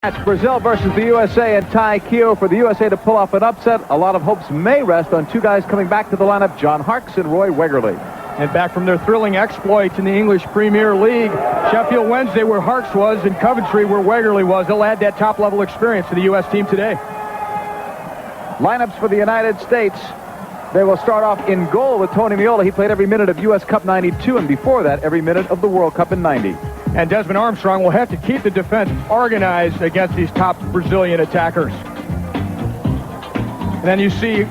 That's Brazil versus the USA and tie Keo for the USA to pull off an upset. A lot of hopes may rest on two guys coming back to the lineup, John Harkes and Roy Wegerle. And back from their thrilling exploits in the English Premier League, Sheffield Wednesday where Harkes was and Coventry where Wegerle was. They'll add that top-level experience to the U.S. team today. Lineups for the United States. They will start off in goal with Tony Meola. He played every minute of U.S. Cup 92, and before that, every minute of the World Cup in 90. And Desmond Armstrong will have to keep the defense organized against these top Brazilian attackers. And then you see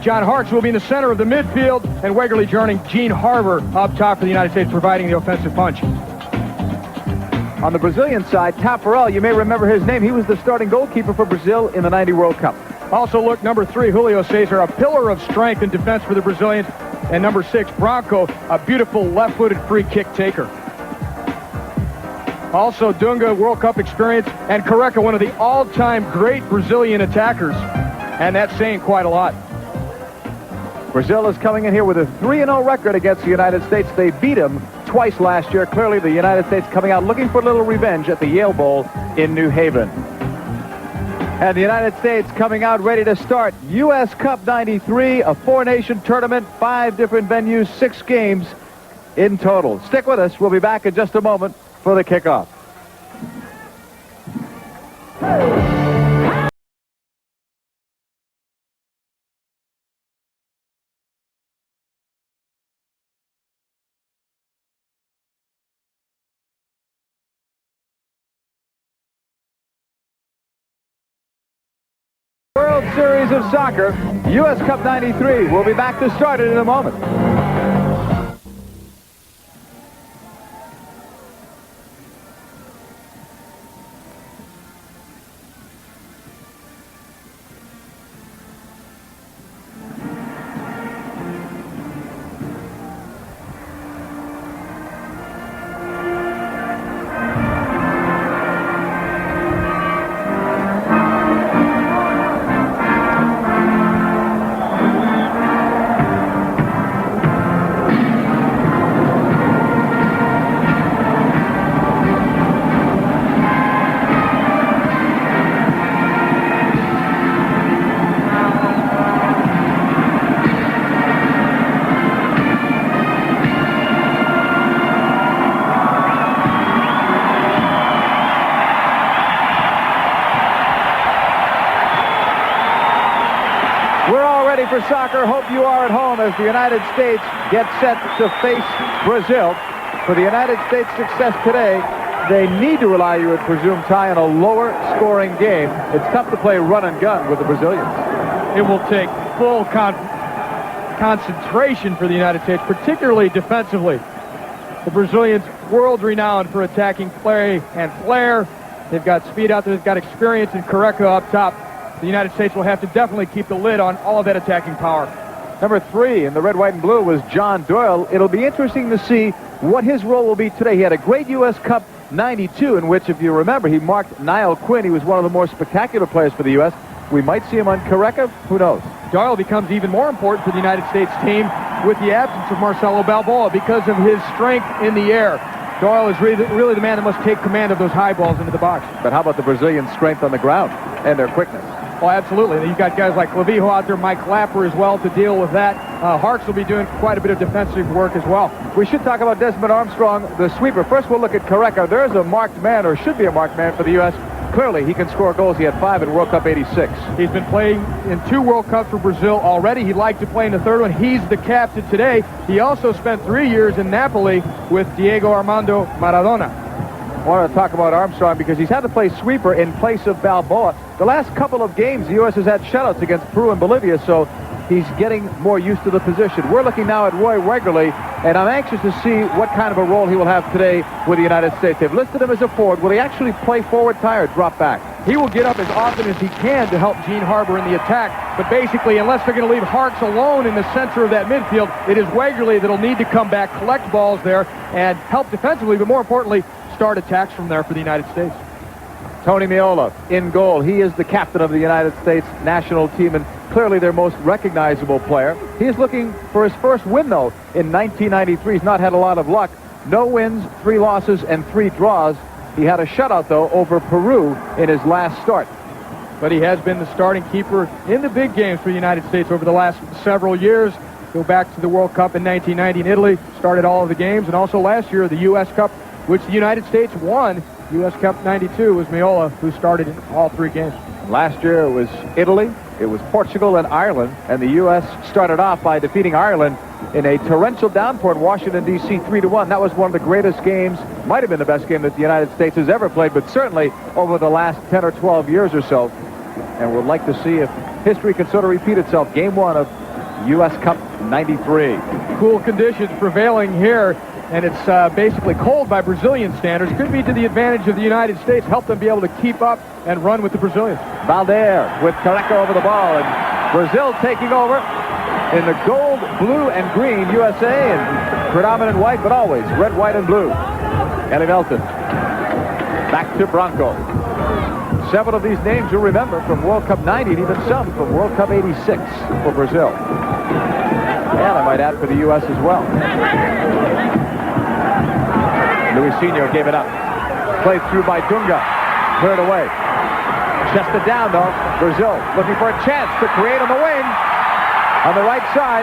John Harkes will be in the center of the midfield, and Wegerle joining Gene Harbour up top for the United States, providing the offensive punch. On the Brazilian side, Taffarel, you may remember his name. He was the starting goalkeeper for Brazil in the 90 World Cup. Also look, number 3, Julio César, a pillar of strength in defense for the Brazilians. And number 6, Branco, a beautiful left-footed free kick taker. Also, Dunga, World Cup experience, and Careca, one of the all-time great Brazilian attackers. And that's saying quite a lot. Brazil is coming in here with a 3-0 record against the United States. They beat them twice last year. Clearly, the United States coming out looking for a little revenge at the Yale Bowl in New Haven. And the United States coming out ready to start U.S. Cup 93, a 4-nation tournament, 5 different venues, 6 games in total. Stick with us. We'll be back in just a moment for the kickoff. World Series of Soccer, U.S. Cup 93. We'll be back to start it in a moment. For soccer, hope you are at home as the United States get set to face Brazil. For the United States' success today, they need to rely, you would presume, Ty, on a lower scoring game. It's tough to play run and gun with the Brazilians. It will take full concentration for the United States, particularly defensively. The Brazilians, world-renowned for attacking play and flair. They've got speed out there. They've got experience in Careca up top. The United States will have to definitely keep the lid on all of that attacking power. Number 3 in the red, white, and blue was John Doyle. It'll be interesting to see what his role will be today. He had a great U.S. Cup 92 in which, if you remember, he marked Niall Quinn. He was one of the more spectacular players for the U.S. We might see him on Careca. Who knows? Doyle becomes even more important for the United States team with the absence of Marcelo Balboa because of his strength in the air. Doyle is really the man that must take command of those high balls into the box. But how about the Brazilian strength on the ground and their quickness? Oh, absolutely. You've got guys like Clavijo out there, Mike Clapper as well to deal with that. Harkes will be doing quite a bit of defensive work as well. We should talk about Desmond Armstrong, the sweeper. First, we'll look at Careca. There's a marked man, or should be a marked man for the U.S. Clearly, he can score goals. He had 5 in World Cup 86. He's been playing in 2 World Cups for Brazil already. He'd like to play in the 3rd one. He's the captain today. He also spent 3 years in Napoli with Diego Armando Maradona. I want to talk about Armstrong because he's had to play sweeper in place of Balboa. The last couple of games, the U.S. has had shutouts against Peru and Bolivia, so he's getting more used to the position. We're looking now at Roy Wegerle, and I'm anxious to see what kind of a role he will have today with the United States. They've listed him as a forward. Will he actually play forward, Ty, or drop back? He will get up as often as he can to help Gene Harbour in the attack, but basically, unless they're going to leave Harkes alone in the center of that midfield, it is Wegerle that'll need to come back, collect balls there, and help defensively, but more importantly, start attacks from there for the United States. Tony Meola in goal. He is the captain of the United States national team and clearly their most recognizable player. He is looking for his first win, though, in 1993. He's not had a lot of luck. No wins, 3 losses, and 3 draws He had a shutout, though, over Peru in his last start. But he has been the starting keeper in the big games for the United States over the last several years. Go back to the World Cup in 1990 in Italy, started all of the games, and also last year the U.S. Cup, which the United States won. U.S. Cup 92 was Meola who started in all 3 games. Last year it was Italy, it was Portugal, and Ireland, and the U.S. started off by defeating Ireland in a torrential downpour in Washington, D.C., 3-1. That was one of the greatest games, might have been the best game that the United States has ever played, but certainly over the last 10 or 12 years or so. And we'd like to see if history can sort of repeat itself. Game 1 of U.S. Cup 93. Cool conditions prevailing here, and it's basically cold by Brazilian standards. Could be to the advantage of the United States, help them be able to keep up and run with the Brazilians. Valdeir with Careca over the ball, and Brazil taking over in the gold, blue, and green. USA in predominant white, but always red, white, and blue. Elivélton back to Branco. Several of these names you'll remember from World Cup 90, and even some from World Cup 86 for Brazil. And I might add for the U.S. as well. Luisinho gave it up. Played through by Dunga. Cleared away. Chested down, though. Brazil looking for a chance to create on the wing. On the right side.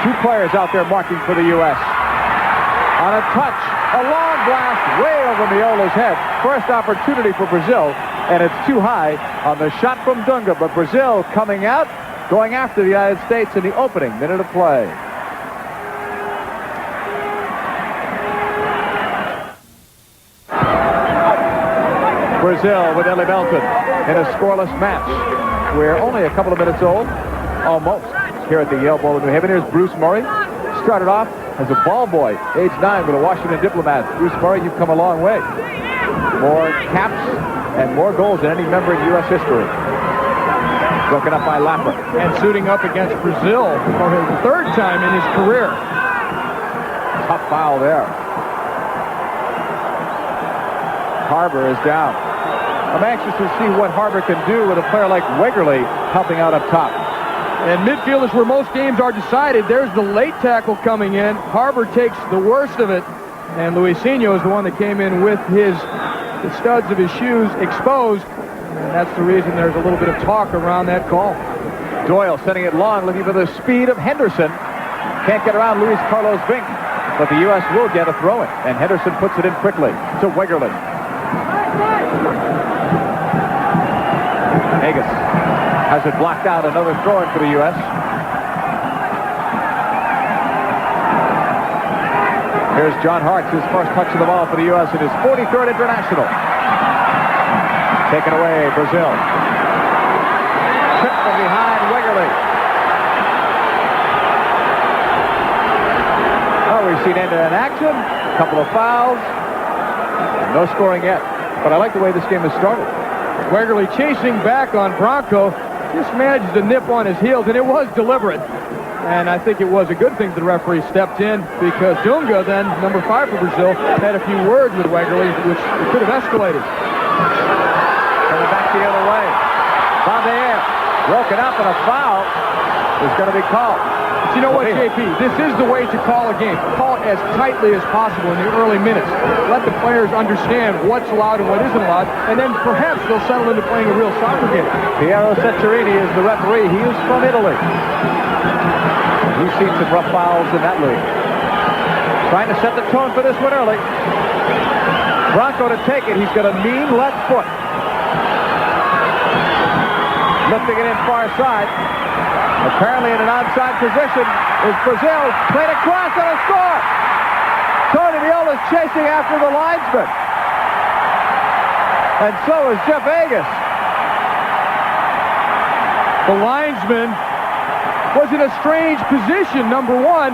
2 players out there marking for the U.S. On a touch. A long blast way over Meola's head. First opportunity for Brazil, and it's too high on the shot from Dunga. But Brazil coming out, going after the United States in the opening minute of play. Brazil with Elivélton in a scoreless match. We're only a couple of minutes old, almost, here at the Yale Bowl in New Haven. Here's Bruce Murray. Started off as a ball boy, age 9, with a Washington Diplomat. Bruce Murray, you've come a long way. More caps and more goals than any member in U.S. history. Broken up by Lapper. And suiting up against Brazil for his 3rd time in his career. Tough foul there. Harbour is down. I'm anxious to see what Harbour can do with a player like Wegerle helping out up top. And midfield is where most games are decided. There's the late tackle coming in. Harbour takes the worst of it. And Luisinho is the one that came in with the studs of his shoes exposed. And that's the reason there's a little bit of talk around that call. Doyle sending it long, looking for the speed of Henderson. Can't get around Luis Carlos Winck. But the U.S. will get a throw-in. And Henderson puts it in quickly to Wegerle. Haggis has it blocked out. Another throw-in for the U.S. Here's John Hart's his first touch of the ball for the U.S. in his 43rd international. Taken away, Brazil. Trip from behind Wegerle. Oh, we've seen end-to-end action. A couple of fouls. No scoring yet. But I like the way this game has started. Wegerle chasing back on Branco. Just manages to nip on his heels, and it was deliberate. And I think it was a good thing the referee stepped in, because Dunga, then number 5 for Brazil, had a few words with Wegerle, which could have escalated. Coming back the other way. Valdeir broken up, and a foul is going to be called. But you know what, JP? This is the way to call a game. Call it as tightly as possible in the early minutes. Let the players understand what's allowed and what isn't allowed, and then perhaps they'll settle into playing a real soccer game. Piero Ceccarini is the referee. He is from Italy. He's seen some rough fouls in that league. Trying to set the tone for this one early. Branco to take it. He's got a mean left foot. Lifting it in far side. Apparently in an onside position is Brazil. Played across on a score. Tony Meola is chasing after the linesman. And so is Jeff Haggis. The linesman was in a strange position, number 1.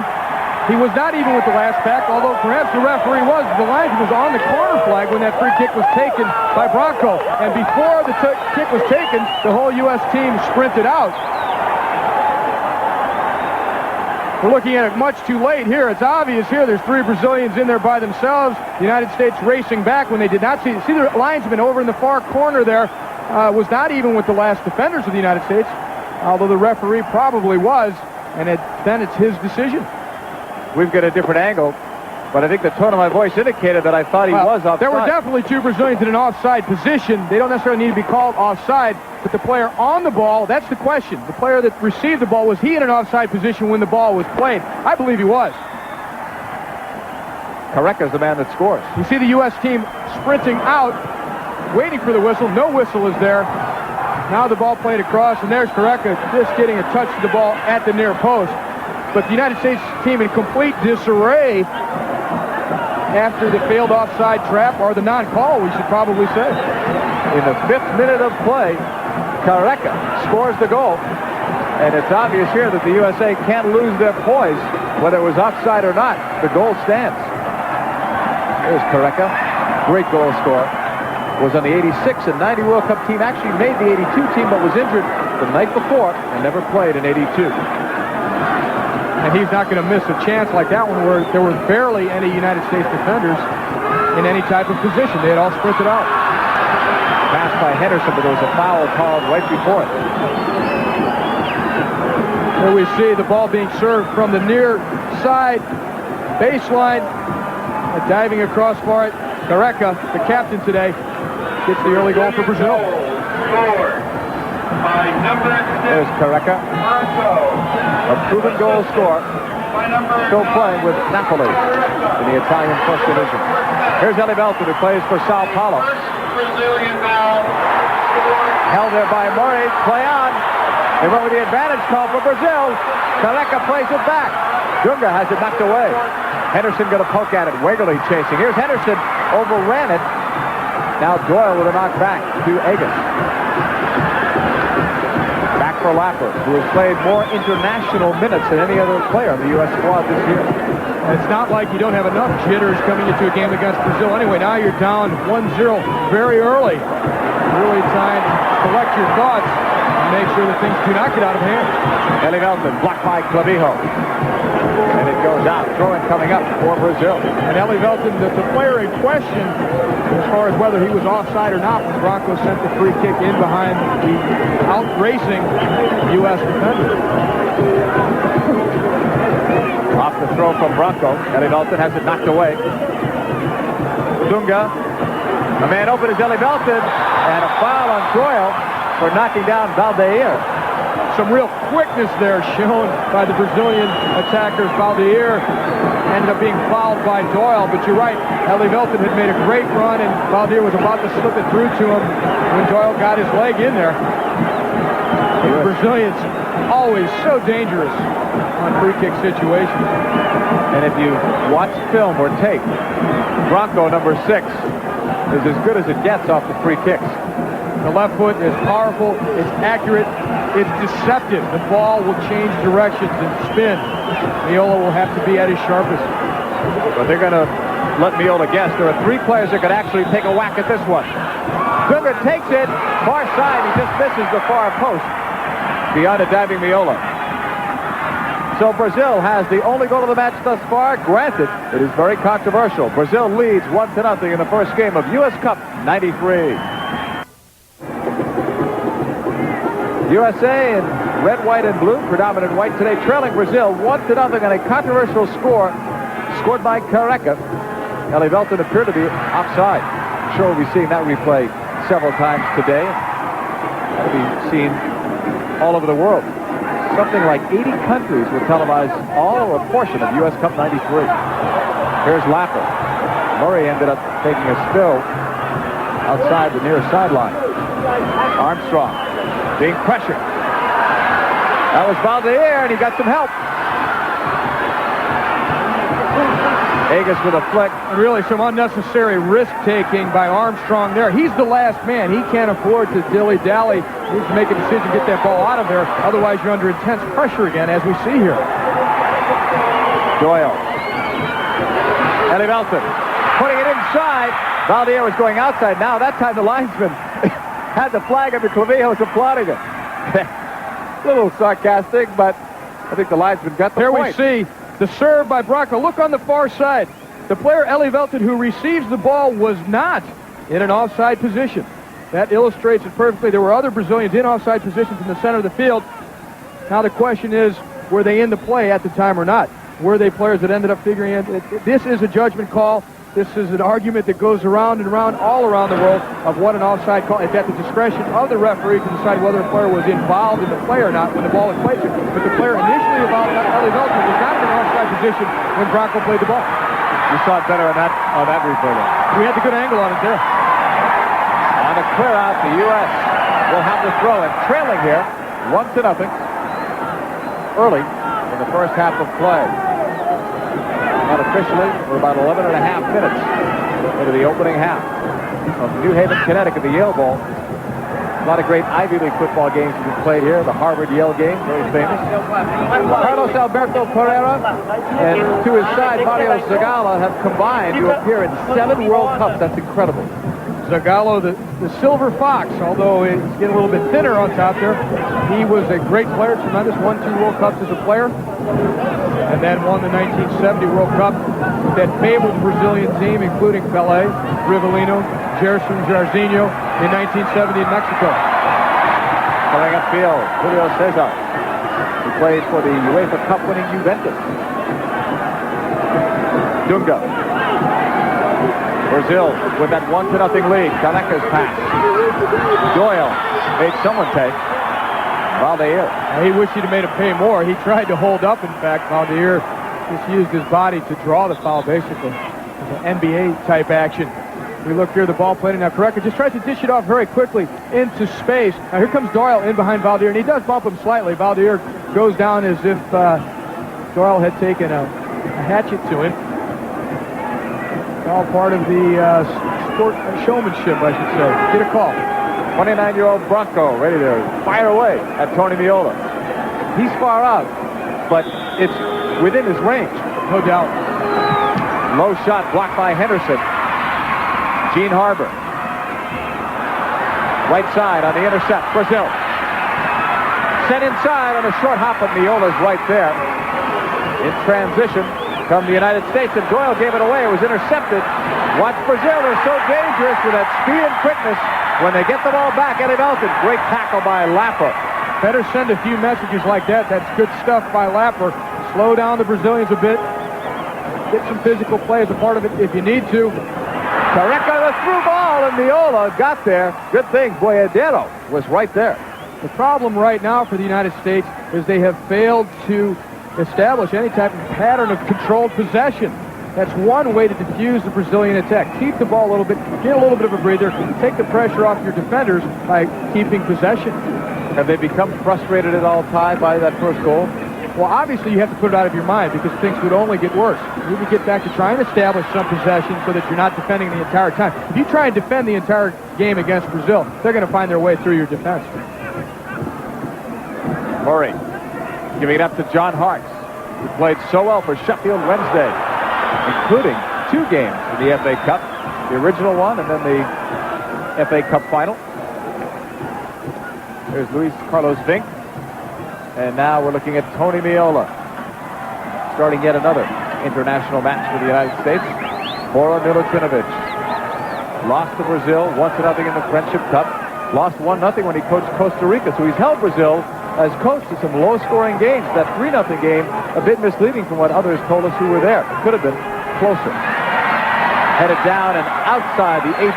He was not even with the last pack, although perhaps the referee was. The linesman was on the corner flag when that free kick was taken by Branco. And before the kick was taken, the whole U.S. team sprinted out. We're looking at it much too late here. It's obvious here. There's 3 Brazilians in there by themselves. The United States racing back when they did not see the linesman over in the far corner there was not even with the last defenders of the United States, although the referee probably was, and then it's his decision. We've got a different angle. But I think the tone of my voice indicated that I thought he was offside. There were definitely two Brazilians in an offside position. They don't necessarily need to be called offside, but the player on the ball, that's the question. The player that received the ball, was he in an offside position when the ball was played? I believe he was. Careca's the man that scores. You see the U.S. team sprinting out, waiting for the whistle. No whistle is there. Now the ball played across, and there's Careca just getting a touch to the ball at the near post. But the United States team in complete disarray after the failed offside trap, or the non-call, we should probably say. In the 5th minute of play, Careca scores the goal. And it's obvious here that the USA can't lose their poise, whether it was offside or not. The goal stands. There's Careca, great goal scorer. Was on the 86 and 90 World Cup team. Actually made the 82 team, but was injured the night before and never played in 82. And he's not going to miss a chance like that one where there were barely any United States defenders in any type of position. They had all sprinted out. Passed by Henderson, but there was a foul called right before it. Here we see the ball being served from the near side baseline. Diving across for it. Careca, the captain today, gets the early goal for Brazil. There's Careca, a proven goal scorer, still playing with Napoli in the Italian First Division. Here's Elivélton, who plays for Sao Paulo. Held there by Murray, play on. They went with the advantage call for Brazil. Careca plays it back. Dunga has it knocked away. Henderson going to poke at it. Wegerle chasing. Here's Henderson, overran it. Now Doyle with a knock back to Egas. Back for Lapper, who has played more international minutes than any other player on the U.S. squad this year. It's not like you don't have enough jitters coming into a game against Brazil anyway. Now you're down 1-0 very early. Really trying to collect your thoughts and make sure that things do not get out of hand. Elivélton blocked by Clavijo. And it goes out. Throw-in coming up for Brazil. And Elivélton, the player in question, as far as whether he was offside or not, when Branco sent the free kick in behind the out-racing U.S. defender. Off the throw from Branco. Elivélton has it knocked away. Dunga. A man open is Elivélton. And a foul on Doyle for knocking down Valdeir. Some real quickness there shown by the Brazilian attackers. Valdeir ended up being fouled by Doyle, but you're right. Elivélton had made a great run, and Valdeir was about to slip it through to him when Doyle got his leg in there. The Brazilians always so dangerous on free kick situations. And if you watch film or tape, Branco, number 6, is as good as it gets off the free kicks. The left foot is powerful, it's accurate, it's deceptive. The ball will change directions and spin. Meola will have to be at his sharpest. But they're going to let Meola guess. There are 3 players that could actually take a whack at this one. Dunga takes it, far side, he just misses the far post. Beyond a diving Meola. So Brazil has the only goal of the match thus far. Granted, it is very controversial. Brazil leads 1-0 in the first game of U.S. Cup 93. USA in red, white, and blue, predominant white today, trailing Brazil 1-0 on a controversial score scored by Careca. Elivélton appeared to be offside. I'm sure we'll be seeing that replay several times today. That'll be seen all over the world. Something like 80 countries will televise all or a portion of U.S. Cup 93. Here's Lapper. Murray ended up taking a spill outside the near sideline. Armstrong being pressured. That was Valdeir, and he got some help. Egas with a flick. And really some unnecessary risk-taking by Armstrong there. He's the last man. He can't afford to dilly-dally. He needs to make a decision to get that ball out of there. Otherwise, you're under intense pressure again, as we see here. Doyle. Elivélton putting it inside. Valdeir was going outside. Now, that time the linesman had the flag under Clavijo, was applauding it. A little sarcastic, but I think the linesman got the point. Here we see the serve by Branco. Look on the far side. The player Elivélton who receives the ball was not in an offside position. That illustrates it perfectly. There were other Brazilians in offside positions in the center of the field. Now the question is, were they in the play at the time or not? were they players that ended up figuring in? This is a judgment call. This is an argument that goes around and around all around the world of what an offside call. It's at the discretion of the referee to decide whether a player was involved in the play or not when the ball is played to. But the player initially involved, Elivélton, was not in an offside position when Branco played the ball. You saw it better on that replay. We had the good angle on it there. On a clear out, the U.S. will have the throw, and trailing here 1-0 early in the first half of play. Unofficially, we're about 11 and a half minutes into the opening half of New Haven, Connecticut, the Yale Bowl. A lot of great Ivy League football games have been played here. The Harvard-Yale game, very famous. Carlos Alberto Parreira and to his side, Mario Zagallo have combined to appear in 7 World Cups. That's incredible. Zagallo, the Silver Fox, although he's getting a little bit thinner on top there. He was a great player, tremendous, won 2 World Cups as a player, and then won the 1970 World Cup that favored the Brazilian team, including Pelé, Rivellino, Gerson, Jairzinho in 1970 in Mexico. Coming upfield, Julio César, who played for the UEFA Cup winning Juventus. Dunga. Brazil with that 1-0 lead. Careca's pass. Doyle made someone take. Valdeir. He wished he'd have made him pay more. He tried to hold up, in fact. Valdeir just used his body to draw the foul, basically. It's an NBA-type action. We look here, the ball played, now Careca just tries to dish it off very quickly into space. Now here comes Doyle in behind Valdeir, and he does bump him slightly. Valdeir goes down as if Doyle had taken a hatchet to him. All part of the sport showmanship, I should say. Get a call. 29-year-old Branco ready to fire away at Tony Meola. He's far out, but it's within his range. No doubt. Low shot blocked by Henderson. Gene Harbor. Right side on the intercept. Brazil. Sent inside on a short hop, and Meola's right there. In transition come the United States, and Doyle gave it away. It was intercepted. Watch Brazil. They're so dangerous with that speed and quickness. When they get the ball back, Elivélton. Great tackle by Lapper. Better send a few messages like that. That's good stuff by Lapper. Slow down the Brazilians a bit. Get some physical play as a part of it if you need to. Careca, the through ball, and Meola got there. Good thing Boiadeiro was right there. The problem right now for the United States is they have failed to establish any type of pattern of controlled possession. That's one way to diffuse the Brazilian attack. Keep the ball a little bit, get a little bit of a breather, take the pressure off your defenders by keeping possession. Have they become frustrated at all time by that first goal? Well, obviously you have to put it out of your mind because things would only get worse. You need to get back to trying to establish some possession so that you're not defending the entire time. If you try and defend the entire game against Brazil, they're going to find their way through your defense. Murray giving it up to John Hartz, who played so well for Sheffield Wednesday, including 2 games in the FA Cup, the original one and then the FA Cup final. There's Luis Carlos Winck, and now we're looking at Tony Meola starting yet another international match for the United States. Bora Milutinovic lost to Brazil 1-0 in the Friendship Cup, lost 1-0 when he coached Costa Rica, so he's held Brazil as coach to some low-scoring games. That 3-0 game, a bit misleading from what others told us who were there. It could have been closer. Headed down and outside the 18.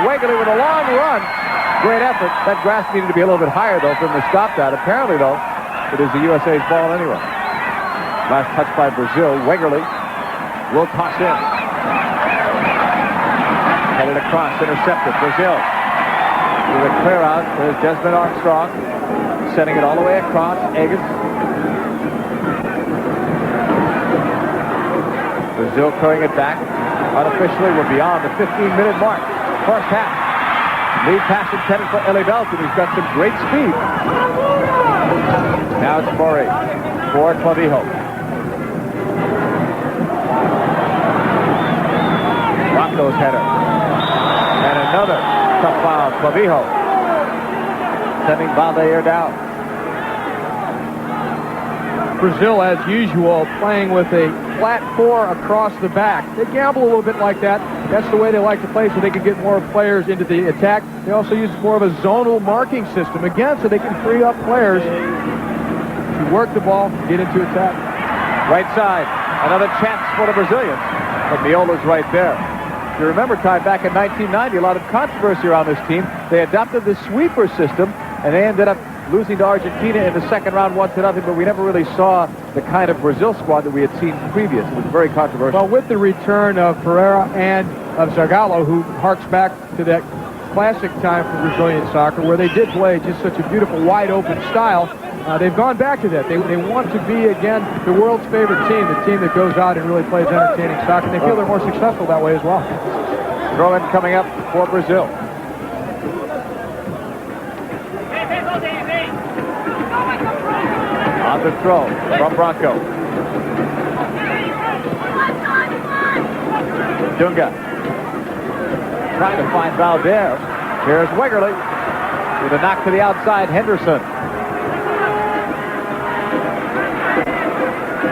Wegerle with a long run. Great effort. That grass needed to be a little bit higher, though, from the stop that. Apparently, though, it is the USA's ball anyway. Last touch by Brazil. Wegerle will toss in. Headed across, intercepted. Brazil with a clear out. There's Desmond Armstrong. Sending it all the way across. Eggers. Brazil throwing it back. Unofficially, we're beyond the 15-minute mark. First half. Lead pass intended for Elivélton, who's got some great speed. Now it's Murray for Clavijo. Rocco's header. And another tough foul. Clavijo sending Valdeir down. Brazil, as usual, playing with a flat 4 across the back. They gamble a little bit like that. That's the way they like to play so they can get more players into the attack. They also use more of a zonal marking system, again, so they can free up players to work the ball, get into attack. Right side. Another chance for the Brazilians. But Meola's right there. If you remember, Ty, back in 1990, a lot of controversy around this team. They adopted the sweeper system, and they ended up losing to Argentina in the second round 1-0, but we never really saw the kind of Brazil squad that we had seen previous. It was very controversial. Well, with the return of Parreira and of Zagallo, who harks back to that classic time for Brazilian soccer, where they did play just such a beautiful, wide-open style, they've gone back to that. They want to be, again, the world's favorite team, the team that goes out and really plays entertaining soccer, and they feel they're more successful that way as well. Throw-in coming up for Brazil. On the throw from Branco. Dunga trying to find Valdeir. Here's Wegerle with a knock to the outside. Henderson.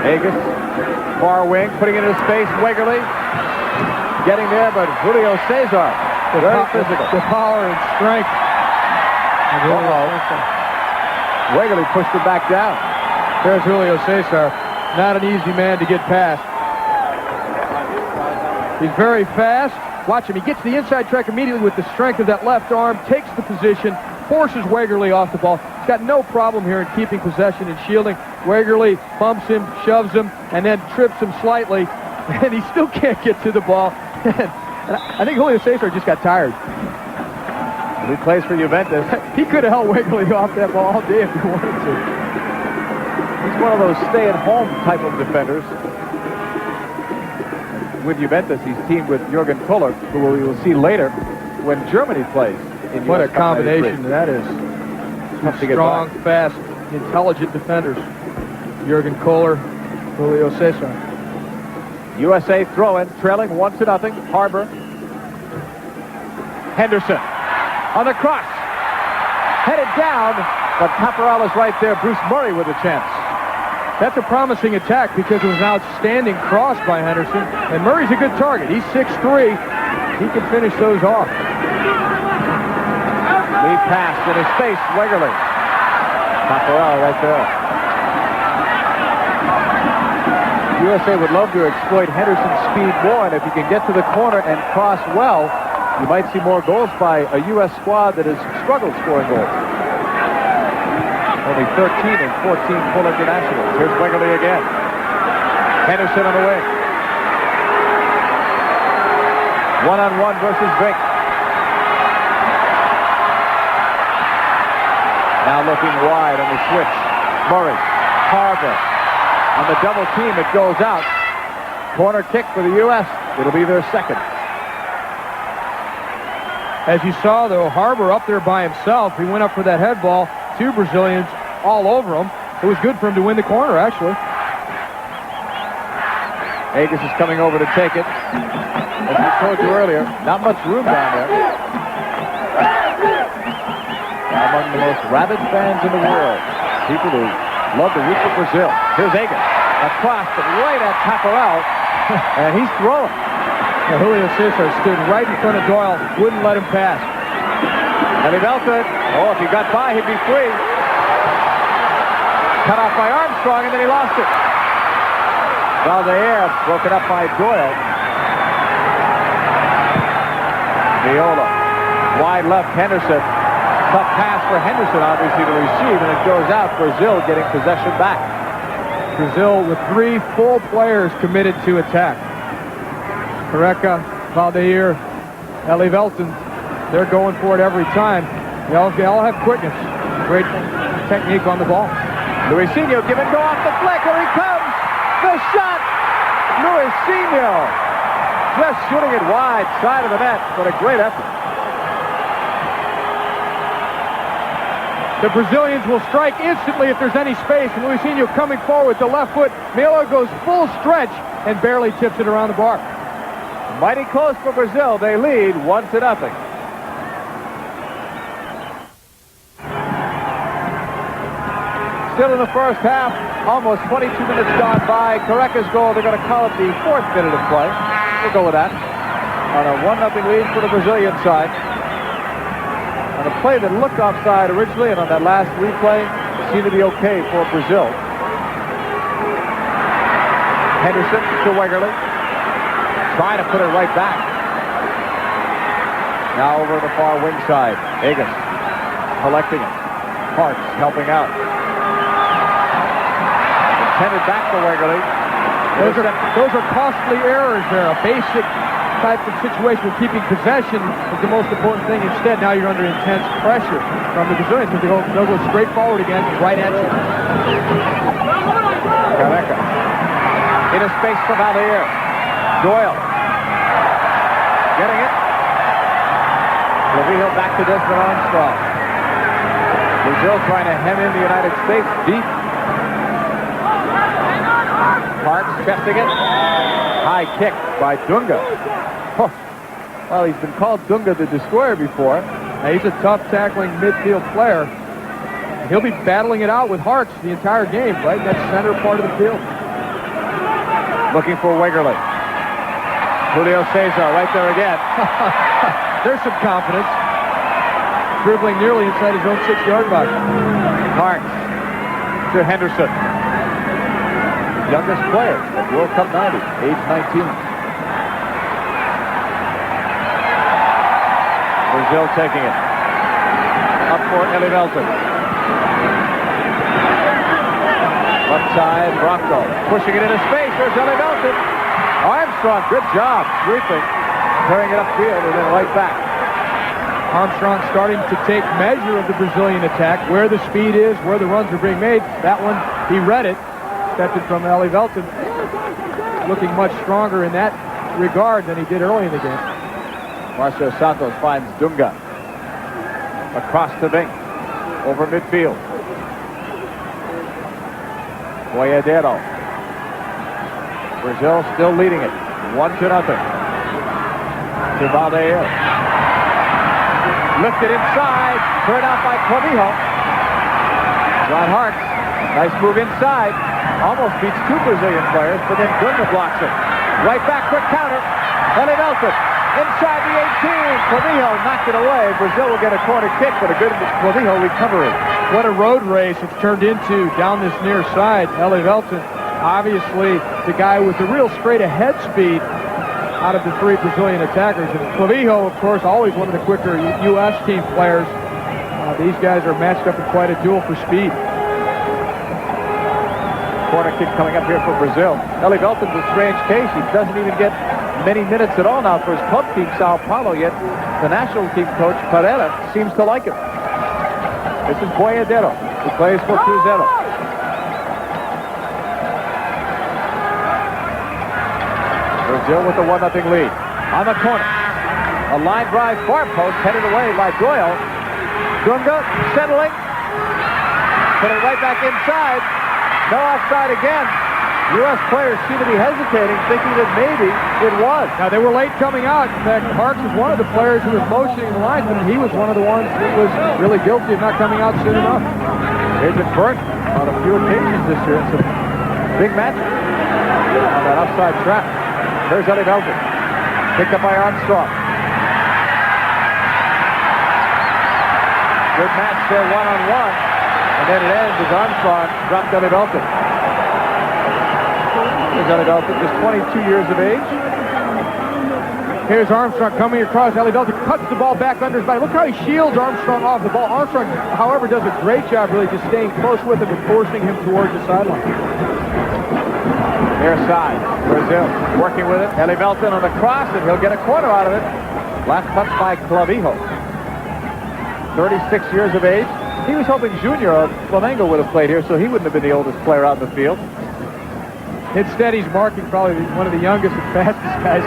Agus, far wing, putting it into space. Wegerle getting there, but Julio Cesar, very physical. The power and strength. Wegerle pushed it back down. There's Julio Cesar. Not an easy man to get past. He's very fast. Watch him. He gets the inside track immediately with the strength of that left arm, takes the position, forces Wegerle off the ball. He's got no problem here in keeping possession and shielding. Wegerle bumps him, shoves him, and then trips him slightly, and he still can't get to the ball. And I think Julio Cesar just got tired. He plays for Juventus. He could have held Wegerle off that ball all day if he wanted to. He's one of those stay-at-home type of defenders. With Juventus, he's teamed with Jürgen Kohler, who we will see later when Germany plays. What a combination that is. Strong, fast, intelligent defenders. Jürgen Kohler, Julio Cesar. USA throw-in, trailing 1-0. Harbor. Henderson on the cross. Headed down, but Taffarel is right there. Bruce Murray with a chance. That's a promising attack because it was an outstanding cross by Henderson. And Murray's a good target. He's 6'3". He can finish those off. Lead pass in his face, Wegerle. Taffarel right there. USA would love to exploit Henderson's speed more, and if he can get to the corner and cross well, you might see more goals by a U.S. squad that has struggled scoring goals. Only 13 and 14 full internationals. Here's Wegerle again. Henderson on the wing. One-on-one versus Winck. Now looking wide on the switch. Murray. Harbor. On the double team, it goes out. Corner kick for the U.S. It'll be their second. As you saw, though, Harbor up there by himself. He went up for that head ball. Two Brazilians all over him. It was good for him to win the corner, actually. Agus is coming over to take it. As we told you earlier, not much room down there. Among the most rabid fans in the world. People who love to root for Brazil. Here's Agus. A cross, but right at Taffarel. And he's throwing. Now, Julio Cesar stood right in front of Doyle. Wouldn't let him pass. Elivélton. Oh, if he got by, he'd be free. Cut off by Armstrong, and then he lost it. Valdeir broken up by Doyle. Meola. Wide left, Henderson. Tough pass for Henderson, obviously, to receive, and it goes out. Brazil getting possession back. Brazil with 3 full players committed to attack. Careca, Valdeir, Elivélton. They're going for it every time. They all have quickness. Great technique on the ball. Luisinho give and go off the flick. Here he comes. The shot. Luisinho just shooting it wide side of the net. But a great effort. The Brazilians will strike instantly if there's any space. And Luisinho coming forward with the left foot. Meola goes full stretch and barely tips it around the bar. Mighty close for Brazil. They lead 1-0. Still in the first half, almost 22 minutes gone by. Careca's goal, they're going to call it the 4th minute of play. We'll go with that. On a 1-0 lead for the Brazilian side. On a play that looked offside originally, and on that last replay, seemed to be okay for Brazil. Henderson to Wegerle. Trying to put it right back. Now over the far wing side. Agus collecting it. Parks helping out. Intended back to Wegerle. Those are costly errors there. A basic type of situation where keeping possession is the most important thing. Instead, now you're under intense pressure from the Brazilians. So they'll go straight forward again, right at you. Careca. In a space for Valdeir. Doyle. Getting it. Clavijo back to Desmond Armstrong. Brazil trying to hem in the United States deep. Parks chesting it. High kick by Dunga. Oh. Well, he's been called Dunga the Destroyer before. Now, he's a tough tackling midfield player. He'll be battling it out with Hartz the entire game, right in that center part of the field. Looking for Wegerle. Julio Cesar right there again. There's some confidence. Dribbling nearly inside his own 6-yard box. Hartz to Henderson. Youngest player at World Cup 90, age 19. Brazil taking it. Up for Elivélton. Left side, Branco. Pushing it into space. There's Elivélton. Armstrong, good job. Sweeping. Carrying it upfield and then right back. Armstrong starting to take measure of the Brazilian attack, where the speed is, where the runs are being made. That one, he read it. Stepped it from Elivélton. Looking much stronger in that regard than he did early in the game. Márcio Santos finds Dunga. Across the Winck. Over midfield. Boiadeiro. Brazil still leading it. 1-0. To Valdeir. Lifted inside. Turned out by Clavijo. John Hartz. Nice move inside. Almost beats two Brazilian players, but then Dunga blocks it. Right back, quick counter. Elivélton inside the 18. Clavijo knocked it away. Brazil will get a corner kick, but a good Clavijo recovery. What a road race it's turned into down this near side. Elivélton, obviously the guy with the real straight ahead speed out of the three Brazilian attackers. And Clavijo, of course, always one of the quicker U.S. team players. These guys are matched up in quite a duel for speed. Corner kick coming up here for Brazil. Elivélton's a strange case. He doesn't even get many minutes at all now for his club team, Sao Paulo, yet the national team coach, Parreira, seems to like him. This is Boiadeiro, who plays for Cruzeiro. Brazil with a 1-0 lead. On the corner. A line drive far post headed away by Doyle. Dunga settling. Put it right back inside. No offside again. U.S. players seem to be hesitating, thinking that maybe it was. Now, they were late coming out. In fact, Hartz was one of the players who was motioning the linesman, and he was one of the ones that was really guilty of not coming out soon enough. They've been burnt on a few occasions this year in some big matches on that offside trap. There's Elivélton. Picked up by Armstrong. Good match there, one-on-one. And then it ends as Armstrong dropped Elivélton. Here's Elivélton, just 22 years of age. Here's Armstrong coming across. Elivélton cuts the ball back under his body. Look how he shields Armstrong off the ball. Armstrong, however, does a great job really just staying close with him and forcing him towards the sideline. Near side, Brazil working with it. Elivélton on the cross, and he'll get a corner out of it. Last touch by Clavijo. 36 years of age. He was hoping Júlio of Flamengo would have played here, so he wouldn't have been the oldest player out in the field. Instead, he's marking probably one of the youngest and fastest guys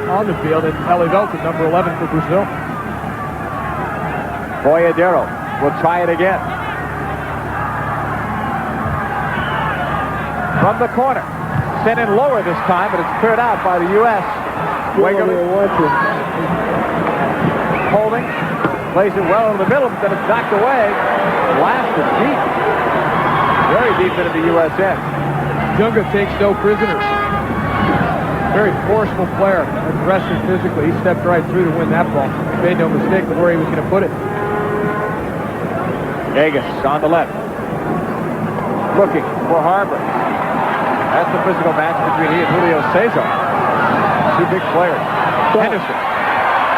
on the field, and Elivélton, number 11 for Brazil. Boiadeiro will try it again. From the corner. Sent in lower this time, but it's cleared out by the U.S. Wegerle holding. Plays it well in the middle, but then it's knocked away. Blasted deep. Very deep into the U.S. end. Dunga takes no prisoners. Very forceful player, aggressive physically. He stepped right through to win that ball. Made no mistake of where he was going to put it. Agus on the left. Looking for Harbor. That's the physical match between he and Julio César. Two big players. Henderson.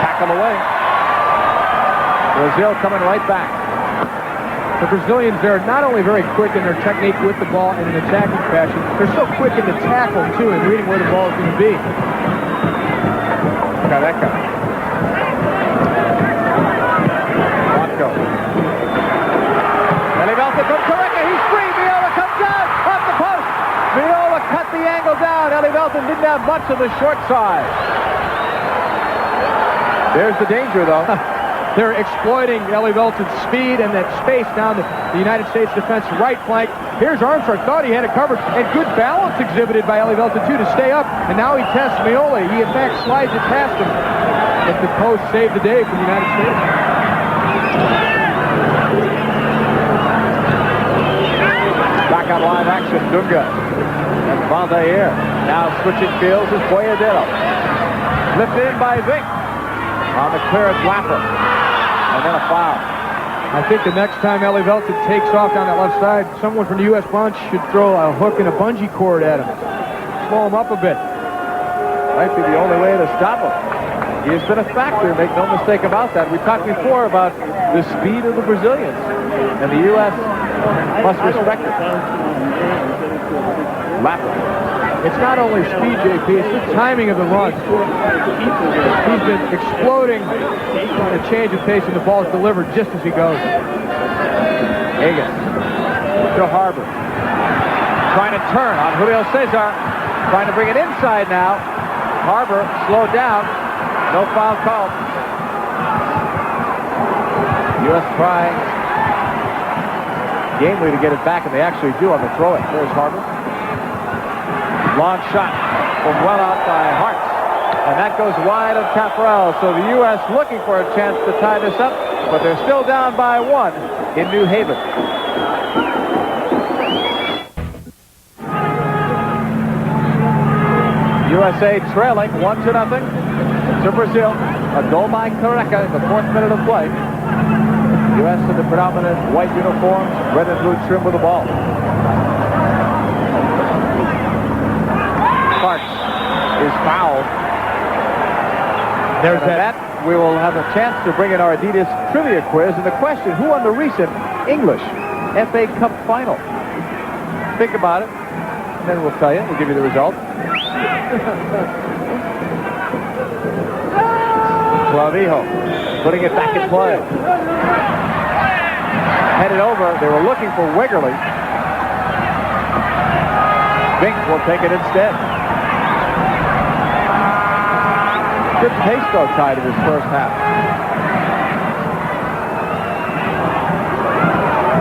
Tackle away. Brazil coming right back. The Brazilians, they're not only very quick in their technique with the ball in an attacking fashion, they're so quick in the tackle, too, and reading where the ball is going to be. Careca. Branco. Elivélton from Careca. He's free. Meola comes down off the post. Meola cut the angle down. Elivélton didn't have much on the short side. There's the danger, though. They're exploiting Elivélton's speed and that space down the United States defense right flank. Here's Armstrong. Thought he had it covered. And good balance exhibited by Elivélton, too, to stay up. And now he tests Meola. He, in fact, slides it past him. But the post saved the day for the United States. Back on live action, Dunga. And Valdeir. Now switching fields is Boiadeiro. Lifted in by Winck. On the clearance, Lapper. And then a foul. I think the next time Elivélton takes off down that left side, someone from the U.S. bunch should throw a hook and a bungee cord at him. Slow him up a bit. Might be the only way to stop him. He has been a factor, make no mistake about that. We talked before about the speed of the Brazilians, and the U.S. must respect it. Lapper. It's not only speed, JP, it's the timing of the runs. He's been exploding a change of pace, and the ball is delivered just as he goes. Hagen to Harbor. Trying to turn on Julio César. Trying to bring it inside now. Harbor slowed down. No foul called. U.S. trying gamely to get it back, and they actually do on the throw-in. There's Harbor. Long shot from well out by Hartz. And that goes wide of Taffarel. So the U.S. looking for a chance to tie this up, but they're still down by one in New Haven. USA trailing 1-0 to Brazil. A goal by Careca in the 4th minute of play. U.S. in the predominant white uniforms, red and blue trim with the ball. Is fouled. There's that. We will have a chance to bring in our Adidas trivia quiz. And the question, who won the recent English FA Cup final? Think about it. And then we'll tell you. We'll give you the result. Clavijo putting it back in play. Headed over. They were looking for Wiggerly. Winck will take it instead. Good pace, though, tied in his first half.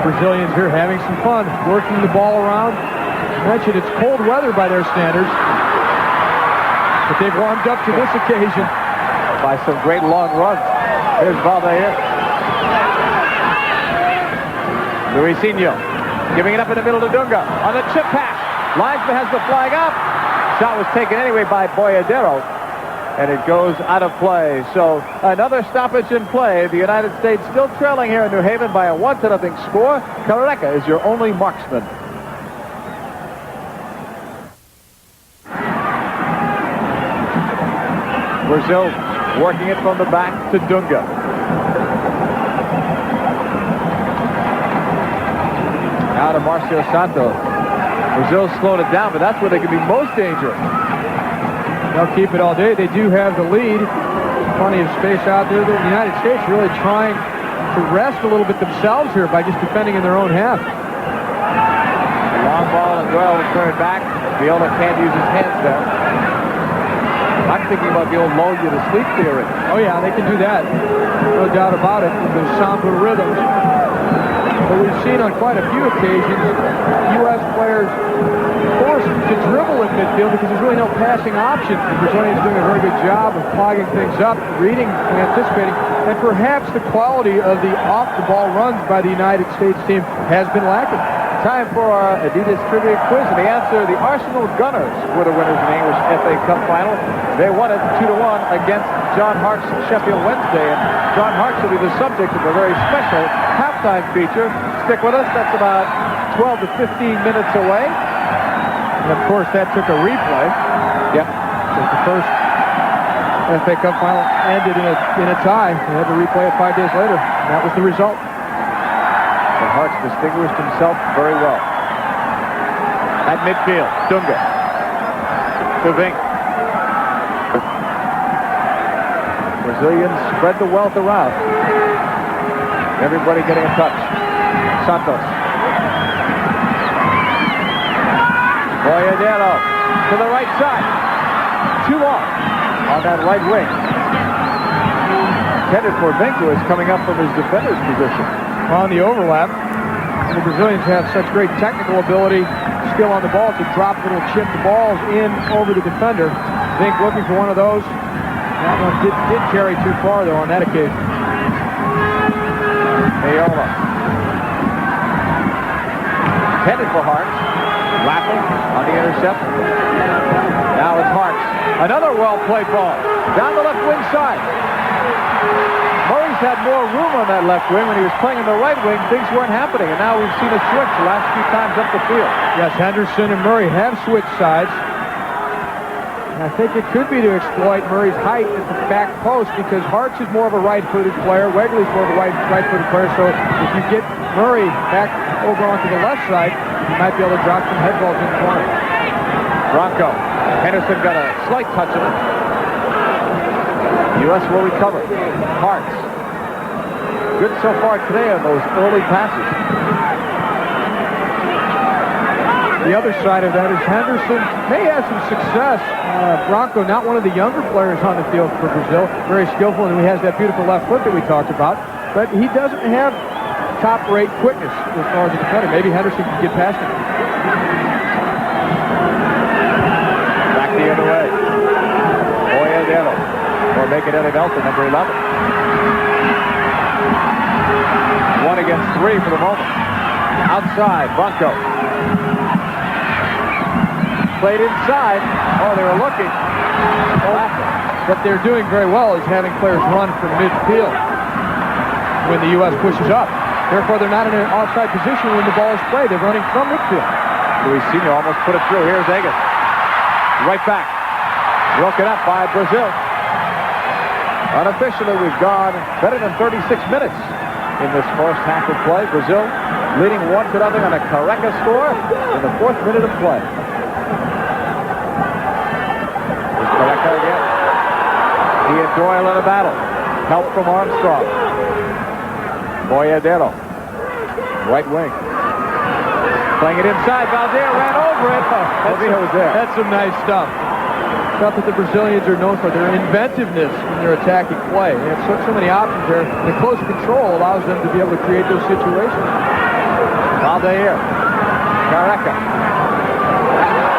Brazilians here having some fun, working the ball around. I mentioned it's cold weather by their standards, but they've warmed up to this occasion by some great long runs. Here's Valdeir. Luisinho giving it up in the middle to Dunga on the chip pass. Linesman has the flag up. Shot was taken anyway by Boiadeiro. And it goes out of play. So another stoppage in play. The United States still trailing here in New Haven by a 1-0 score. Careca is your only marksman. Brazil working it from the back to Dunga. Now to Márcio Santos. Brazil slowed it down, but that's where they can be most dangerous. They'll keep it all day. They do have the lead. Plenty of space out there. The United States really trying to rest a little bit themselves here by just defending in their own half. A long ball and Doyle will turn it back. Meola can't use his hands there. I'm thinking about the old lull you to sleep theory. Oh yeah, they can do that. No doubt about it. Those samba rhythms. But we've seen on quite a few occasions U.S. players forced to dribble in midfield because there's really no passing option. The Brazilians doing a very good job of clogging things up, reading and anticipating, and perhaps the quality of the off-the-ball runs by the United States team has been lacking. Time for our Adidas Trivia Quiz, and the answer, the Arsenal Gunners were the winners in the English FA Cup final. They won it 2-1 against John Hart's Sheffield Wednesday, and John Hart will be the subject of a very special halftime feature. Stick with us. That's about 12 to 15 minutes away. And of course, that took a replay. Yep. The first FA Cup final ended in a tie. They had to replay it 5 days later. And that was the result. And Hartz distinguished himself very well. At midfield, Dunga. To Winck. Brazilians spread the wealth around. Everybody getting a touch. Santos. Boiadeiro to the right side. 2 off on that right wing. Intended for Winck, who is coming up from his defender's position. On the overlap, the Brazilians have such great technical ability, skill on the ball to drop little chipped balls in over the defender. Winck looking for one of those. That one did carry too far, though, on that occasion. Meola. Headed for Hartz. Laughing on the intercept. Now it's Hartz. Another well-played ball. Down the left wing side. Murray's had more room on that left wing. When he was playing in the right wing, things weren't happening. And now we've seen a switch the last few times up the field. Yes, Henderson and Murray have switched sides. I think it could be to exploit Murray's height at the back post because Hartz is more of a right-footed player. Wegley's more of a right-footed player. So if you get Murray back over onto the left side, you might be able to drop some head balls in the corner. Branco. Henderson got a slight touch of it. U.S. will recover. Hartz. Good so far today on those early passes. The other side of that is Henderson may have some success. Branco, not one of the younger players on the field for Brazil. Very skillful, and he has that beautiful left foot that we talked about. But he doesn't have top-rate quickness as far as the defender. Maybe Henderson can get past him. Back the other way. Boiadeiro. Or make it Elivélton, number 11. 1 against 3 for the moment. Outside, Branco. Played inside. Oh, they were looking. What they're doing very well is having players run from midfield when the U.S. pushes up. Therefore, they're not in an offside position when the ball is played. They're running from midfield. Luisinho almost put it through. Here's Egan. Right back. Broken up by Brazil. Unofficially, we've gone better than 36 minutes in this first half of play. Brazil leading 1-0 on a Careca score in the 4th minute of play. Here's Careca again. He and Doyle in a battle. Help from Armstrong. Boiadeiro. Right wing. Playing it inside. Valdeir ran over it. Was there. That's some nice stuff. Stuff that the Brazilians are known for. Their inventiveness in their attacking play. They have so many options there. The close control allows them to be able to create those situations. Valdeir. Careca.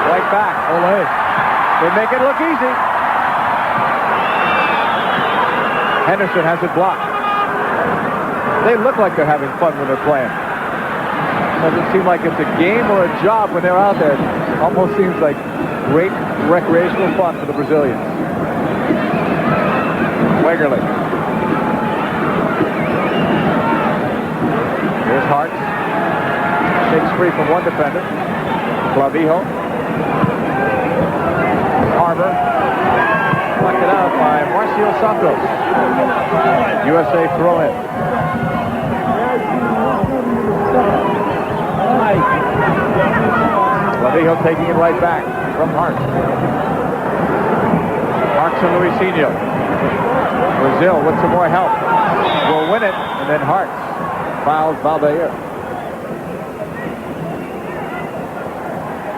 Right back. Olé. They make it look easy. Henderson has it blocked. They look like they're having fun when they're playing. Doesn't seem like it's a game or a job when they're out there. It almost seems like great recreational fun for the Brazilians. Wegerle. Here's Hartz. Shakes free from one defender. Clavijo. Harbor. Collected out by Márcio Santos. USA throw in. Clavijo taking it right back from Hartz. Hartz and Luisinho. Brazil with some more help. Will win it, and then Hartz fouls Valdeir.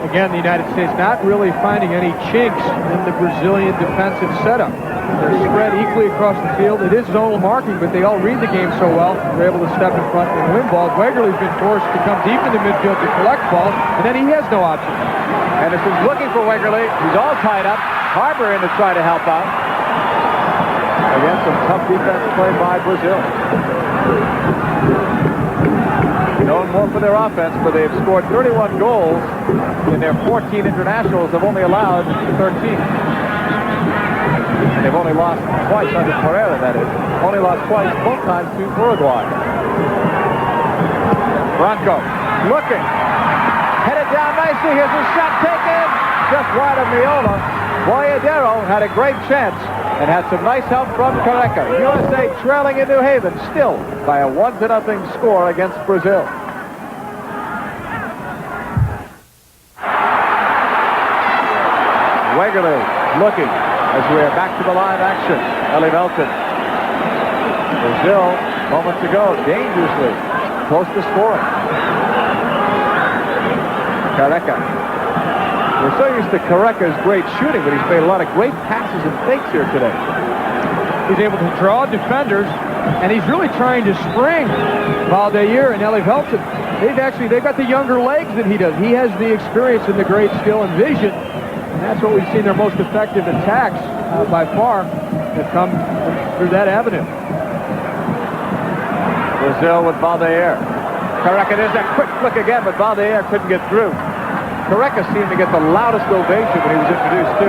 Again, the United States not really finding any chinks in the Brazilian defensive setup. They're spread equally across the field. It is zonal marking, but they all read the game so well, they're able to step in front and win balls. Wegerle's been forced to come deep into midfield to collect balls, and then he has no option. Henderson's looking for Wegerle. He's all tied up. Harbor in to try to help out. Again, some tough defense played by Brazil. Known more for their offense, but they've scored 31 goals in their 14 internationals. Have only allowed 13. And they've only lost twice under Parreira, that is. Only lost twice, both times to Uruguay. Branco looking. Headed down nicely. Here's a shot taken. Just wide of Meola. Boiadeiro had a great chance and had some nice help from Careca. USA trailing in New Haven, still by a 1-0 score against Brazil. Wegerle looking as we are back to the live action. Elivélton. Brazil, moments ago, dangerously close to scoring. Careca. We're so used to Careca's great shooting, but he's made a lot of great passes and fakes here today. He's able to draw defenders, and he's really trying to spring Valdeir and Elivélton. They've got the younger legs that he does. He has the experience and the great skill and vision. And that's what we've seen their most effective attacks by far that come through that avenue. Brazil with Valdeir. Careca, there's that quick flick again, but Valdeir couldn't get through. Careca seemed to get the loudest ovation when he was introduced to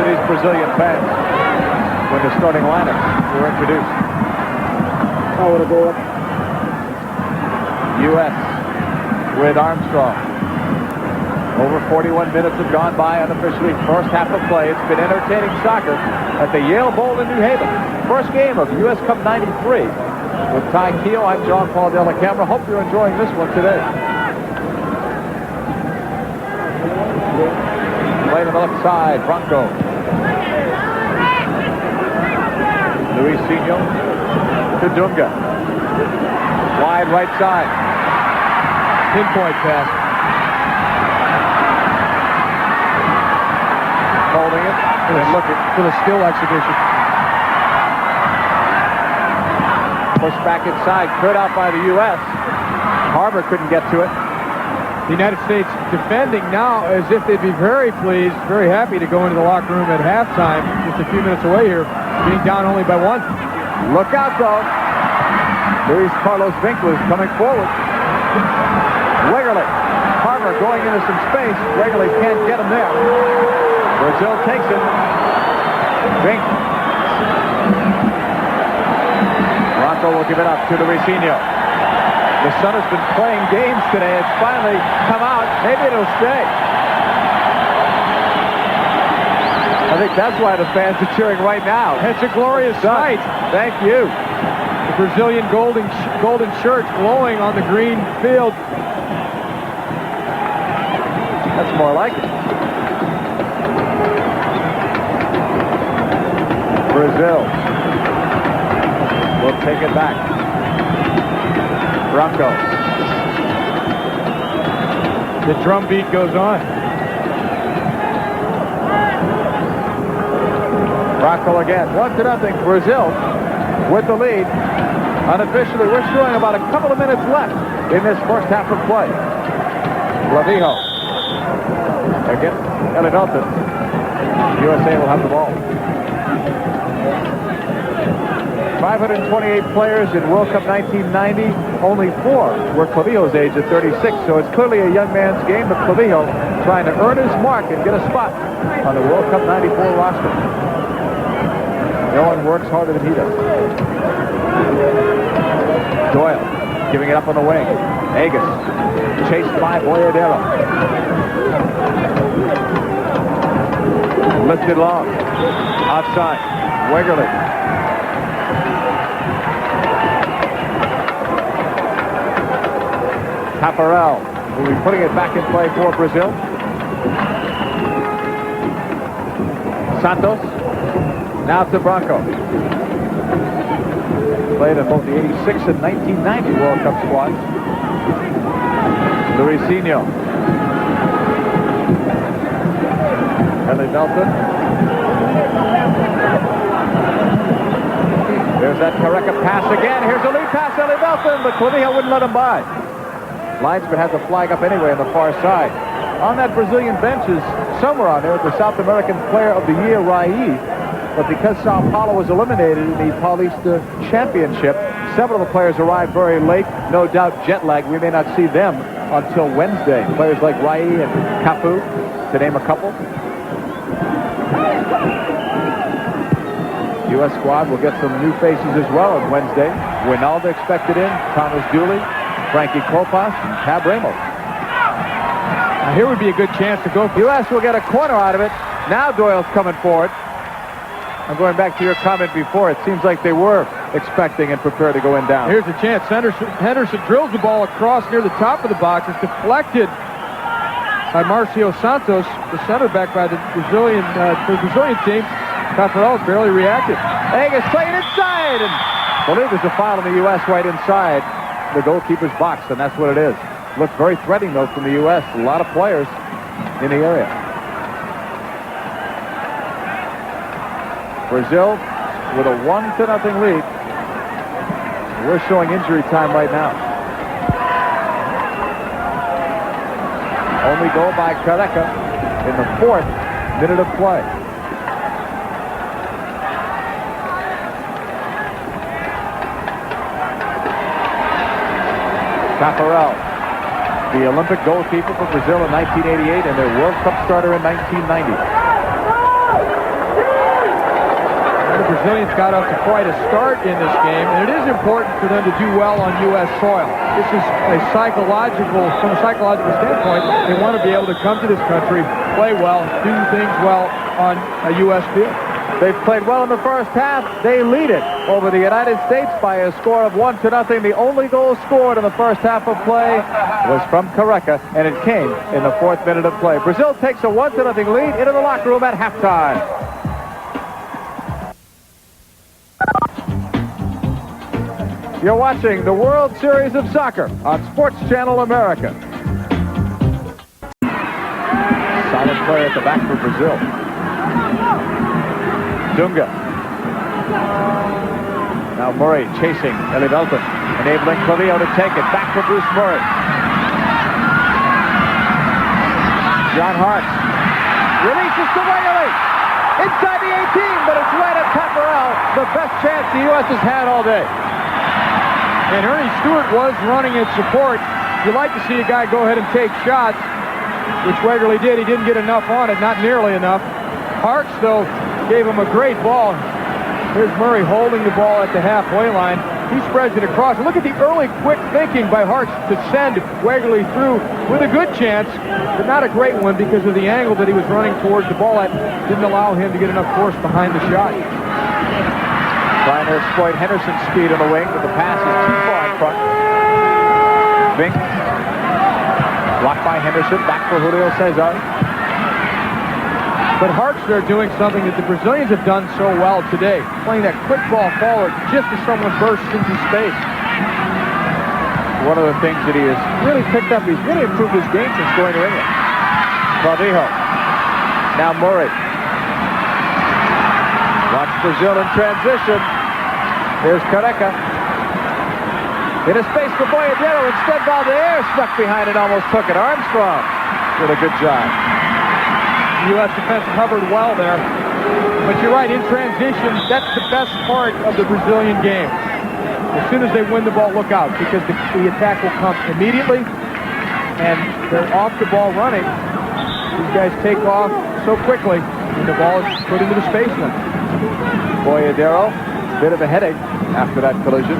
these Brazilian fans when the starting lineups were introduced. U.S. with Armstrong. Over 41 minutes have gone by unofficially. First half of play. It's been entertaining soccer at the Yale Bowl in New Haven. First game of U.S. Cup 93. With Ty Keogh, I'm John Paul Della Camera. Hope you're enjoying this one today. Play to the left side. Branco. Luisinho to Dunga. Wide right side. Pinpoint pass. Holding it and looking for the skill exhibition. Pushed back inside, cleared out by the U.S. Harbour couldn't get to it. The United States defending now as if they'd be very pleased, very happy to go into the locker room at halftime, just a few minutes away here, being down only by 1. Look out, though. Luis Carlos Winck was coming forward. Wegerle. Harbour going into some space. Wegerle can't get him there. Brazil takes it. Winck. Branco will give it up to Luisinho. The sun has been playing games today. It's finally come out. Maybe it'll stay. I think that's why the fans are cheering right now. It's a glorious sight. Thank you. The Brazilian golden shirts glowing on the green field. That's more like it. Brazil will take it back. Branco. The drum beat goes on. Branco again. 1-0. Brazil with the lead. Unofficially, we're showing about a couple of minutes left in this first half of play. Lavijo. Again, Elivélton. USA will have the ball. 528 players in World Cup 1990. Only 4 were Clavijo's age at 36, so it's clearly a young man's game, but Clavijo trying to earn his mark and get a spot on the World Cup 94 roster. No one works harder than he does. Doyle giving it up on the wing. Agus chased by Boiadeiro. Lifted long. Outside. Wegerle. Taffarel will be putting it back in play for Brazil. Santos. Now to Branco. Played in both the 86 and 1990 World Cup squads. Luisinho. Elivélton. There's that Careca pass again. Here's a lead pass, Elivélton, but Clavijo wouldn't let him by. Linesman has the flag up anyway on the far side. On that Brazilian bench is somewhere on there the South American Player of the Year, Rai. But because Sao Paulo was eliminated in the Paulista Championship, several of the players arrived very late. No doubt jet lag. We may not see them until Wednesday. Players like Rai and Cafu, to name a couple. U.S. squad will get some new faces as well on Wednesday. Winalda expected in, Thomas Dooley, Frankie Kopas, and Tab Ramos. Here would be a good chance to go. U.S. will get a corner out of it. Now Doyle's coming forward. I'm going back to your comment before. It seems like they were expecting and prepared to go in down. Here's a chance. Henderson drills the ball across near the top of the box. It's deflected by Márcio Santos, the center back by the Brazilian team. Taffarel barely reacted. Angus playing inside, and I believe there's a foul in the U.S. right inside the goalkeeper's box, and that's what it is. Looks very threatening, though, from the U.S. A lot of players in the area. Brazil with a 1-0 lead. We're showing injury time right now. Only goal by Careca in the 4th minute of play. Taffarel, the Olympic goalkeeper for Brazil in 1988 and their World Cup starter in 1990. The Brazilians got off to quite a start in this game, and it is important for them to do well on U.S. soil. This is from a psychological standpoint. They want to be able to come to this country, play well, do things well on a U.S. field. They've played well in the first half. They lead it over the United States by a score of 1-0. The only goal scored in the first half of play was from Careca, and it came in the 4th minute of play. Brazil takes a 1-0 lead into the locker room at halftime. You're watching the World Series of Soccer on Sports Channel America. Solid player at the back for Brazil. Dunga. Now Murray chasing Elivélton, enabling Clavillo to take it. Back for Bruce Murray. John Hart releases to Wiley. Inside the 18, but it's right at Taffarel. The best chance the U.S. has had all day. And Ernie Stewart was running in support. You like to see a guy go ahead and take shots, which Wegerle did. He didn't get enough on it, not nearly enough. Harks, though, gave him a great ball. Here's Murray holding the ball at the halfway line. He spreads it across. And look at the early quick thinking by Harks to send Wegerle through with a good chance, but not a great one because of the angle that he was running towards the ball at. Didn't allow him to get enough force behind the shot. Trying to exploit Henderson's speed on the wing, but the pass is too far in front. Winck. Blocked by Henderson. Back for Julio César. But Harks are doing something that the Brazilians have done so well today, playing that quick ball forward just as someone bursts into space. One of the things that he has really picked up, he's really improved his game since going to England. Clavillo. Now Murray. Watch Brazil in transition. Here's Careca. In a space for Boiadeiro. Instead, Valdeir stuck behind it, almost took it. Armstrong did a good job. The U.S. defense covered well there. But you're right, in transition, that's the best part of the Brazilian game. As soon as they win the ball, look out, because the attack will come immediately, and they're off the ball running. These guys take off so quickly, and the ball is put into the space line. Boiadeiro, bit of a headache after that collision.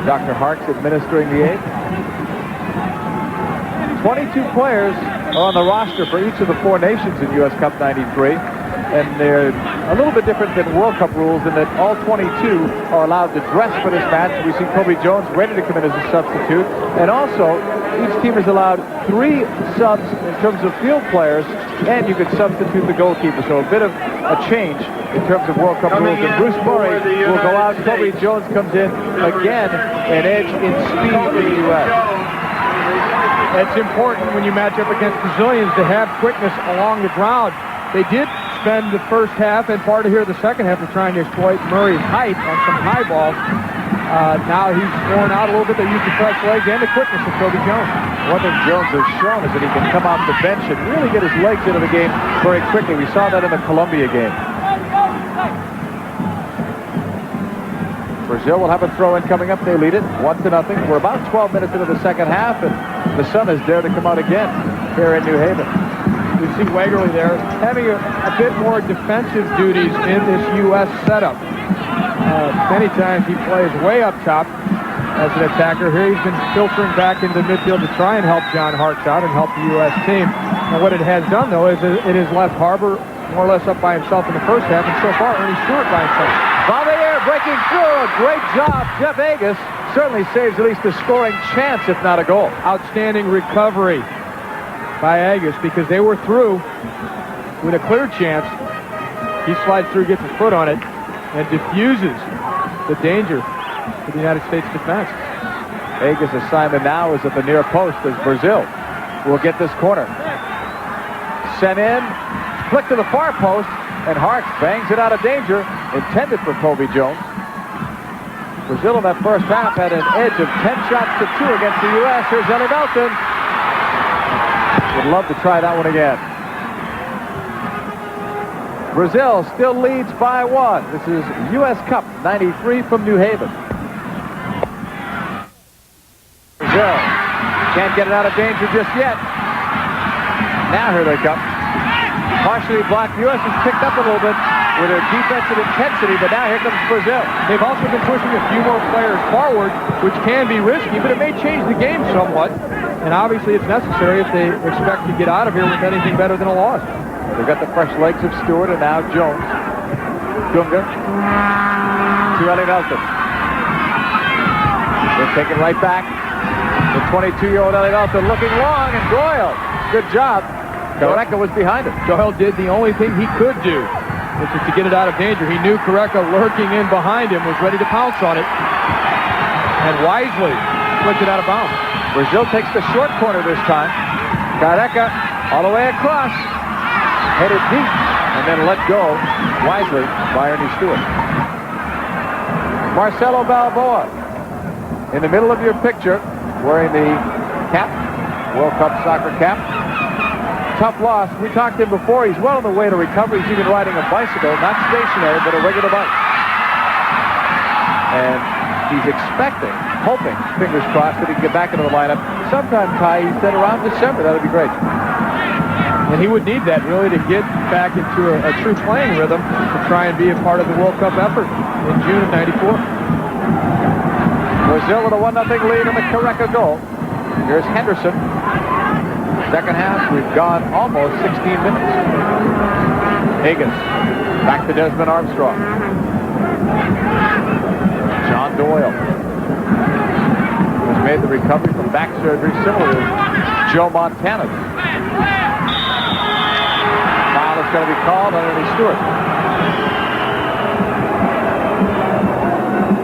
Dr. Harks administering the aid. 22 players are on the roster for each of the 4 nations in U.S. Cup 93. And they're a little bit different than World Cup rules in that all 22 are allowed to dress for this match. We see Kobe Jones ready to come in as a substitute. And also, each team is allowed 3 subs in terms of field players, and you could substitute the goalkeeper. So a bit of a change in terms of World Cup rules. And Bruce Murray will go out. Kobe Jones comes in again, an edge in speed for the U.S. It's important when you match up against Brazilians to have quickness along the ground. They did spend the first half and part of here the second half of trying to exploit Murray's height on some high balls. Now he's worn out a little bit. They use the fresh legs and the quickness of Kobe Jones. One thing Jones has shown is that he can come off the bench and really get his legs into the game very quickly. We saw that in the Colombia game. Brazil will have a throw-in coming up. They lead it 1-0. We're about 12 minutes into the second half, and the sun has dared to come out again here in New Haven. We see Wegerle there having a bit more defensive duties in this U.S. setup. Many times he plays way up top, as an attacker. Here he's been filtering back into midfield to try and help John Hartz out and help the U.S. team. And what it has done, though, is it has left Harbor more or less up by himself in the first half, and so far Ernie Stewart by himself. Valdeir breaking through. A great job. Jeff Agus certainly saves at least a scoring chance, if not a goal. Outstanding recovery by Agus because they were through with a clear chance. He slides through, gets his foot on it, and diffuses the danger for the United States defense. Agus' assignment now is at the near post as Brazil will get this corner. Sent in, flick to the far post, and Hartz bangs it out of danger, intended for Kobe Jones. Brazil in that first half had an edge of 10 shots to 2 against the U.S. Here's Elivélton. Would love to try that one again. Brazil still leads by 1. This is U.S. Cup 93 from New Haven. Brazil can't get it out of danger just yet. Now here they come. Partially blocked. U.S. has picked up a little bit with their defensive intensity, but now here comes Brazil. They've also been pushing a few more players forward, which can be risky, but it may change the game somewhat. And obviously it's necessary if they expect to get out of here with anything better than a loss. They've got the fresh legs of Stewart and now Jones. Dunga to Elivélton. They're taking right back. The 22-year-old Elivélton looking long, and Doyle. Good job. Careca was behind him. Doyle did the only thing he could do, which is to get it out of danger. He knew Careca lurking in behind him was ready to pounce on it, and wisely flicked it out of bounds. Brazil takes the short corner this time. Careca all the way across, headed deep, and then let go wisely by Ernie Stewart. Marcelo Balboa in the middle of your picture, wearing the cap, World Cup soccer cap. Tough loss. We talked to him before. He's well on the way to recovery. He's even riding a bicycle, not stationary, but a regular bike. And he's expecting, hoping, fingers crossed, that he can get back into the lineup sometime, Ty. He said around December. That would be great. And he would need that, really, to get back into a true playing rhythm to try and be a part of the World Cup effort in June of '94. Brazil with a 1-0 lead on the Careca goal. Here's Henderson. Second half, we've gone almost 16 minutes. Higgins, back to Desmond Armstrong. John Doyle has made the recovery from back surgery similar to Joe Montana's. Foul is going to be called on Ernie Stewart.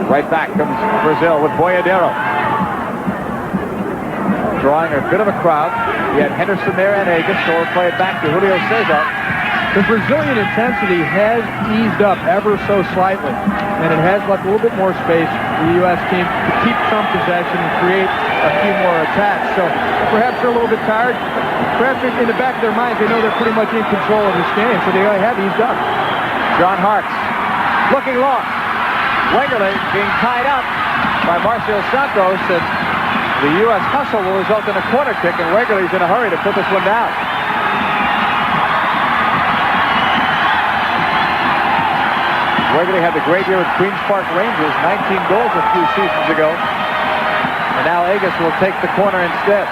Right back comes Brazil with Boiadeiro. Drawing a bit of a crowd. He had Henderson there and Agus, so we'll play it back to Julio César. The Brazilian intensity has eased up ever so slightly, and it has left a little bit more space for the U.S. team to keep some possession and create a few more attacks. So perhaps they're a little bit tired. Perhaps in the back of their minds, they know they're pretty much in control of this game, so they have eased up. John Hartz looking lost. Wegerle being tied up by Márcio Santos, and the U.S. hustle will result in a corner kick, and Wegerle's in a hurry to put this one down. Wegerle had the great year with Queens Park Rangers, 19 goals a few seasons ago. And now Agus will take the corner instead.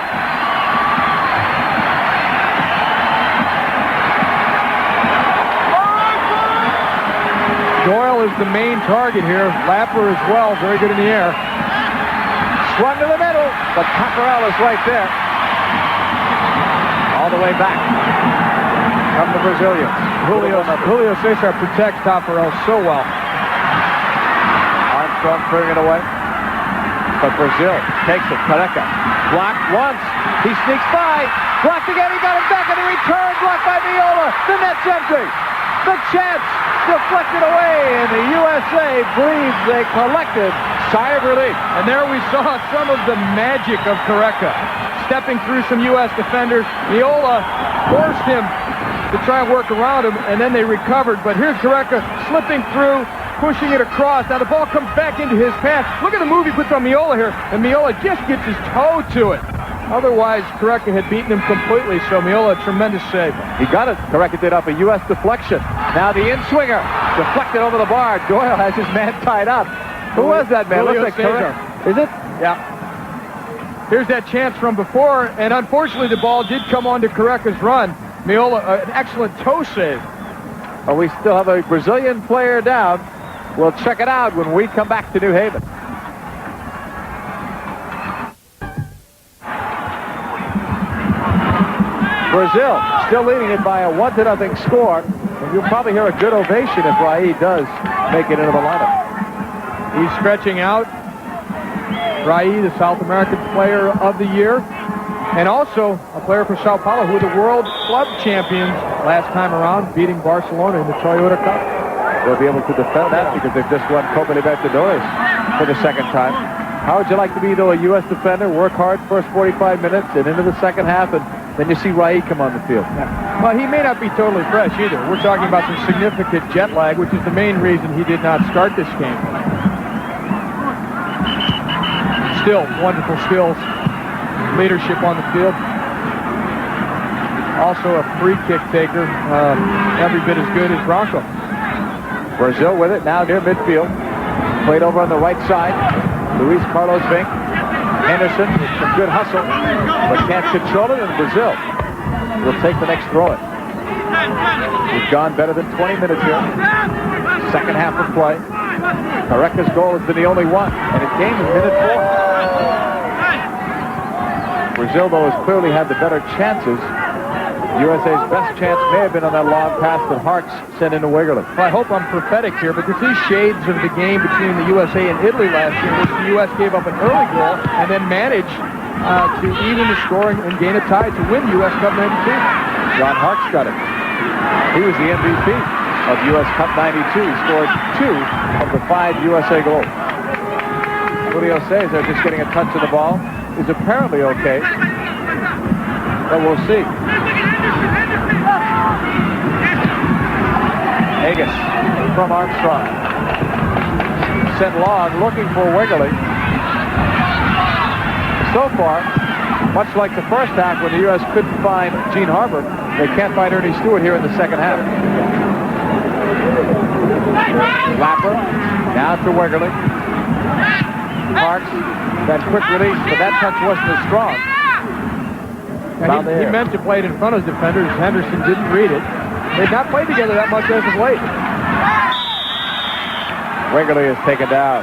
Doyle is the main target here. Lapper as well, very good in the air. Swung to the middle, but Taffarel is right there. All the way back from the Brazilians. Julio César protects Taffarel so well. Armstrong throwing it away. But Brazil takes it. Careca blocked once. He sneaks by. Blocked again. He got it back in the return. Blocked by Meola. The net's empty. The chance deflected away, and the USA breathes a collective sigh of relief. And there we saw some of the magic of Careca. Stepping through some U.S. defenders. Meola forced him to try and work around him, and then they recovered. But here's Careca slipping through, pushing it across. Now the ball comes back into his path. Look at the move he puts on Meola here, and Meola just gets his toe to it. Otherwise, Careca had beaten him completely, so Meola, a tremendous save. He got it. Careca did off a U.S. deflection. Now the in-swinger, deflected over the bar. Doyle has his man tied up. Who was that man? Julio Looks like César. Careca. Is it? Yeah. Here's that chance from before, and unfortunately the ball did come onto Careca's run. Meola, an excellent toe save. Well, we still have a Brazilian player down. We'll check it out when we come back to New Haven. Brazil still leading it by a 1-0 score. And you'll probably hear a good ovation if Raí does make it into the lineup. He's stretching out. Raí, the South American Player of the Year, and also a player for Sao Paulo who were the World Club Champions last time around, beating Barcelona in the Toyota Cup. They'll be able to defend that because they've just won Copa Libertadores for the second time. How would you like to be, though, a U.S. defender, work hard first 45 minutes and into the second half, and then you see Raí come on the field? Yeah. Well, he may not be totally fresh either. We're talking about some significant jet lag, which is the main reason he did not start this game. Still, wonderful skills, leadership on the field. Also a free kick taker, every bit as good as Branco. Brazil with it now near midfield. Played over on the right side. Luís Carlos Winck. Henderson with some good hustle, but can't control it, and Brazil will take the next throw-in. We've gone better than 20 minutes here. Second half of play. Careca's goal has been the only one, and it came in minute 4. Brazil, though, has clearly had the better chances. USA's best chance may have been on that long pass that Hartz sent into Wegerle. Well, I hope I'm prophetic here, but there's these shades of the game between the USA and Italy last year, which the U.S. gave up an early goal and then managed to even the scoring and gain a tie to win U.S. Cup 92. John Hartz got it. He was the MVP of U.S. Cup 92. He scored 2 of the 5 USA goals. Julio César, just getting a touch of the ball, is apparently okay, but we'll see. Agus from Armstrong. Sent long, looking for Wegerle. So far, much like the first half when the U.S. couldn't find Gene Harbor, they can't find Ernie Stewart here in the second half. Lapper, now to Wegerle. Parks, that quick release, but that touch wasn't as strong. He meant to play it in front of his defenders. Henderson didn't read it. They've not played together that much as of late. Wegerle is taken down.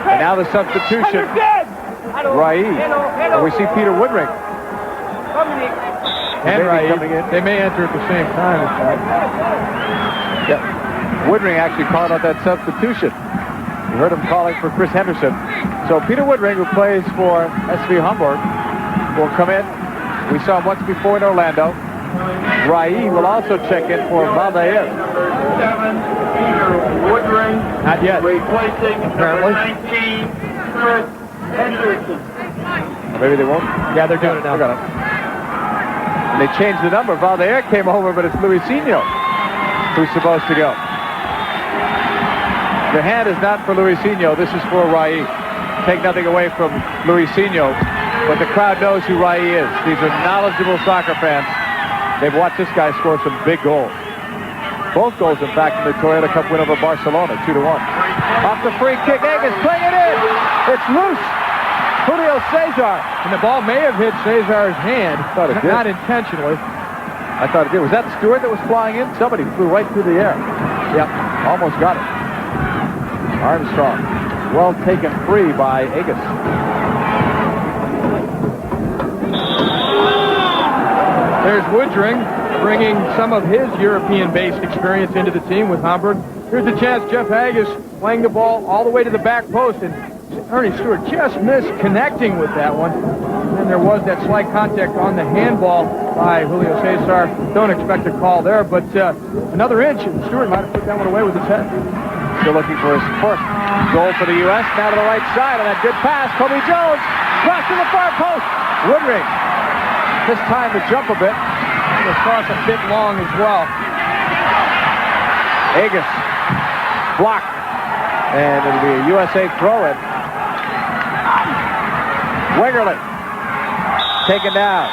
And now the substitution. Raí. And we see Peter Woodring. And Raí. They may enter at the same time, in fact. Yep. Woodring actually called out that substitution. You heard him calling for Chris Henderson. So Peter Woodring, who plays for SV Hamburg, will come in. We saw him once before in Orlando. Raí will also check in for Valdeir. Number 7, Peter Woodring. Not yet. Replacing apparently. number 19, Chris Henderson. Maybe they won't. Yeah, they're doing it now. And they changed the number. Valdeir came over, but it's Luisinho who's supposed to go. The hand is not for Luisinho. This is for Raí. Take nothing away from Luisinho, but the crowd knows who Raí is. These are knowledgeable soccer fans. They've watched this guy score some big goals. Both goals, in fact, in the Toyota Cup win over Barcelona, 2-1. Off the free kick, Agus playing it in. It's loose. Julio César. And the ball may have hit Cesar's hand, Thought it did. not intentionally. I thought it did. Was that Stewart that was flying in? Somebody flew right through the air. Yep, almost got it. Armstrong, well taken free by Agus. There's Woodring bringing some of his European-based experience into the team with Hamburg. Here's a chance. Jeff Agus playing the ball all the way to the back post, and Ernie Stewart just missed connecting with that one. And there was that slight contact on the handball by Julio César. Don't expect a call there, but another inch, and Stewart might have put that one away with his head. Still looking for his first goal for the U.S. Now to the right side on that good pass. Kobe Jones cross to the far post. Woodring. This time to jump a bit. And the cross a bit long as well. Agus blocked. And it'll be a USA throw-in. Wegerle taken down.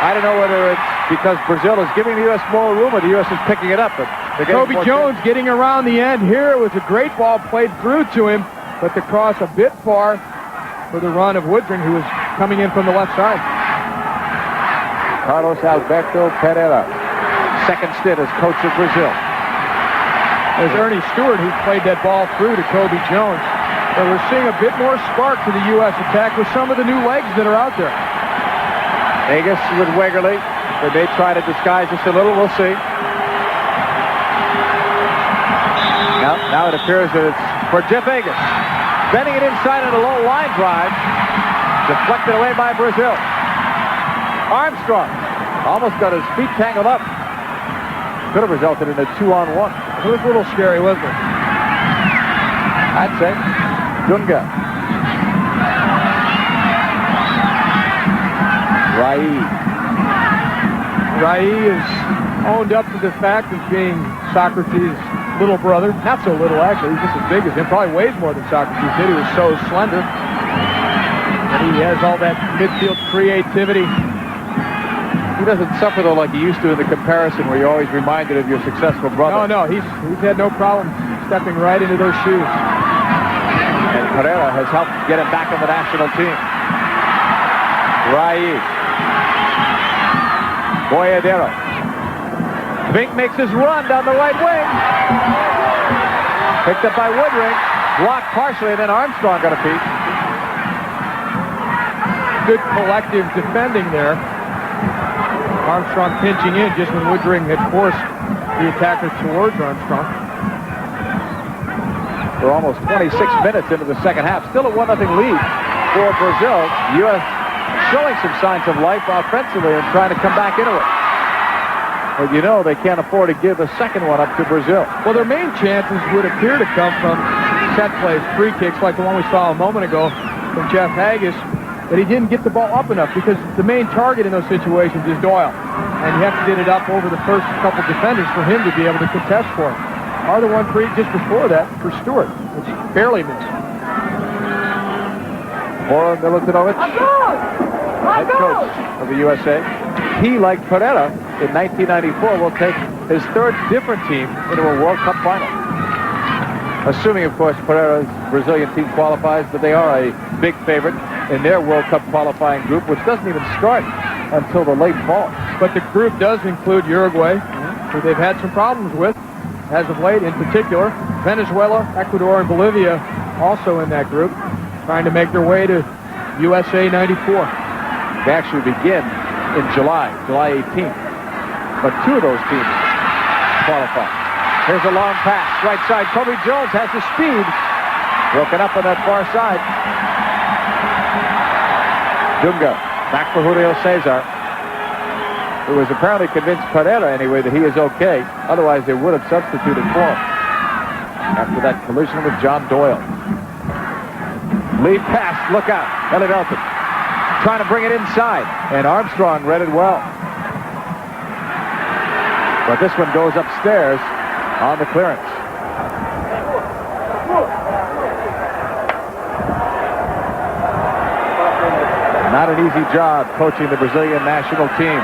I don't know whether it's because Brazil is giving the U.S. more room or the U.S. is picking it up. But Kobe Jones getting around the end here. It was a great ball played through to him, but the cross a bit far. for the run of Woodring, who was coming in from the left side. Carlos Alberto Parreira, second stint as coach of Brazil. There's Ernie Stewart, who played that ball through to Kobe Jones. So we're seeing a bit more spark to the U.S. attack with some of the new legs that are out there. Agus with Wegerle. They may try to disguise this a little. We'll see. Now it appears that it's for Jeff Agus. Bending it inside on a low line drive. Deflected away by Brazil. Armstrong almost got his feet tangled up. Could have resulted in a 2-on-1. It was a little scary, wasn't it? I'd say. Dunga. Rai is owned up to the fact of being Socrates' little brother. Not so little, actually. He's just as big as him. Probably weighs more than Socrates did. He was so slender. And he has all that midfield creativity. He doesn't suffer, though, like he used to in the comparison where you're always reminded of your successful brother. No, he's had no problem stepping right into those shoes. And Parreira has helped get him back on the national team. Rai. Boiadeiro. Winck makes his run down the right wing. Picked up by Woodring. Blocked partially, and then Armstrong got a piece. Good collective defending there. Armstrong pinching in just when Woodring had forced the attacker towards Armstrong. We're almost 26 minutes into the second half. Still a 1-0 lead for Brazil. U.S. showing some signs of life offensively and trying to come back into it. But you know they can't afford to give the second one up to Brazil. Well, their main chances would appear to come from set plays, free kicks like the one we saw a moment ago from Jeff Agus. But he didn't get the ball up enough because the main target in those situations is Doyle. And you have to get it up over the first couple defenders for him to be able to contest for him. Other one just before that for Stewart, which barely missed. Bora Milutinovic, head coach of the USA. He, like Parreira, in 1994 will take his third different team into a World Cup final. Assuming, of course, Parreira's Brazilian team qualifies, but they are a big favorite in their World Cup qualifying group, which doesn't even start until the late fall. But the group does include Uruguay, who they've had some problems with, as of late in particular. Venezuela, Ecuador, and Bolivia also in that group, trying to make their way to USA 94. They actually begin in July 18th. But two of those teams qualify. Here's a long pass. Right side, Kobe Jones has the speed. Broken up on that far side. Dunga, back for Julio César, who was apparently convinced Parreira, anyway, that he is okay. Otherwise, they would have substituted for him after that collision with John Doyle. Lead pass, look out. Elivélton trying to bring it inside, and Armstrong read it well. But this one goes upstairs on the clearance. Not an easy job coaching the Brazilian national team.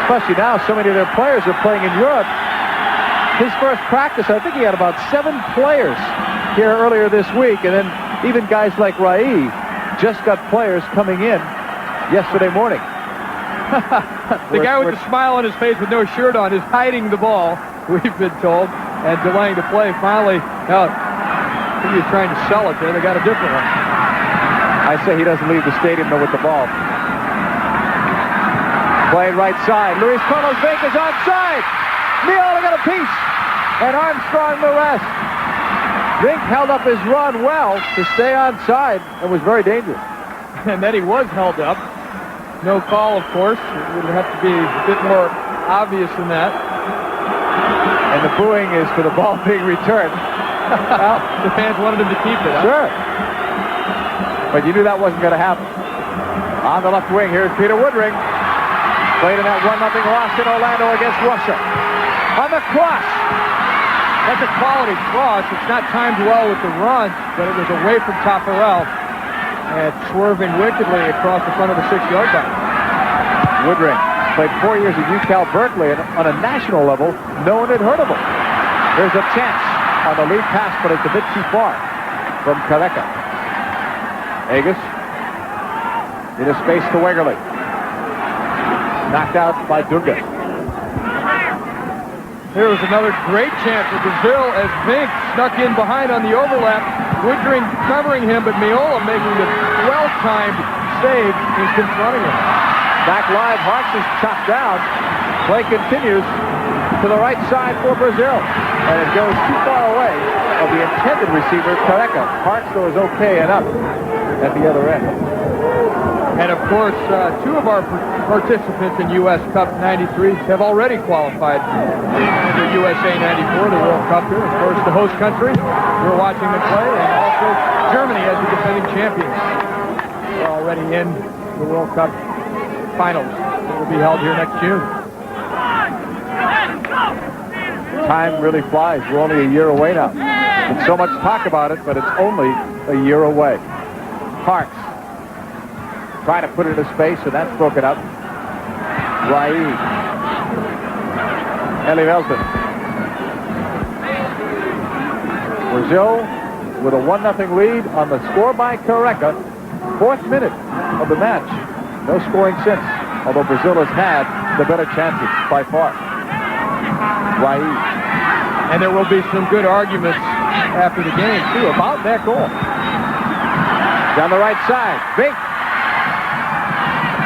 Especially now, so many of their players are playing in Europe. His first practice, I think he had about 7 players here earlier this week. And then even guys like Rai just got players coming in yesterday morning. The guy with the smile on his face with no shirt on is hiding the ball, we've been told, and delaying the play. Finally, now, I think he's trying to sell it there. They got a different one. I say he doesn't leave the stadium though with the ball. Played right side. Luis Carlos Winck is onside. Meola got a piece. And Armstrong the rest. Winck held up his run well to stay onside and was very dangerous. And then he was held up. No call, of course. It would have to be a bit more obvious than that. And the booing is for the ball being returned. Well, the fans wanted him to keep it. Huh? Sure. But you knew that wasn't going to happen. On the left wing, here's Peter Woodring. Played in that 1-0 loss in Orlando against Russia. On the cross. That's a quality cross. It's not timed well with the run, but it was away from Taffarel and swerving wickedly across the front of the 6-yard line. Woodring played 4 years at UCal Berkeley and on a national level, no one had heard of him. There's a chance on the lead pass, but it's a bit too far from Careca. Agus Into space to Wegerle. Knocked out by Dunga. There was another great chance for Brazil as Winck snuck in behind on the overlap. Woodring covering him, but Meola making the well-timed save in confronting him. Back line, Harks is chopped down. Play continues to the right side for Brazil. And it goes too far away of the intended receiver, Careca. Harks, though, is okay and up at the other end. And, of course, two of our participants in U.S. Cup 93 have already qualified for USA 94, the World Cup here. Of course, the host country, we're watching them play, and also Germany as the defending champions. They're already in the World Cup finals that will be held here next June. Time really flies. We're only a year away now. There's so much talk about it, but it's only a year away. Harks trying to put it into space, and that's broken up. Elivélton. Brazil with a 1-0 lead on the score by Careca. 4th minute of the match. No scoring since, although Brazil has had the better chances by far. And there will be some good arguments after the game, too, about that goal. Down the right side, Winck.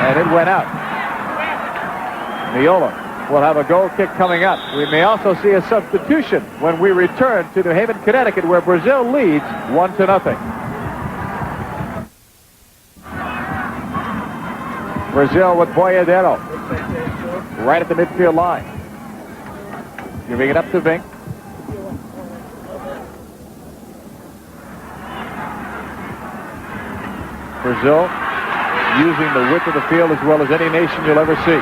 And it went out. Meola will have a goal kick coming up. We may also see a substitution when we return to New Haven, Connecticut, where Brazil leads 1-0. Brazil with Boiadeiro right at the midfield line. Giving it up to Winck. Brazil using the width of the field as well as any nation you'll ever see.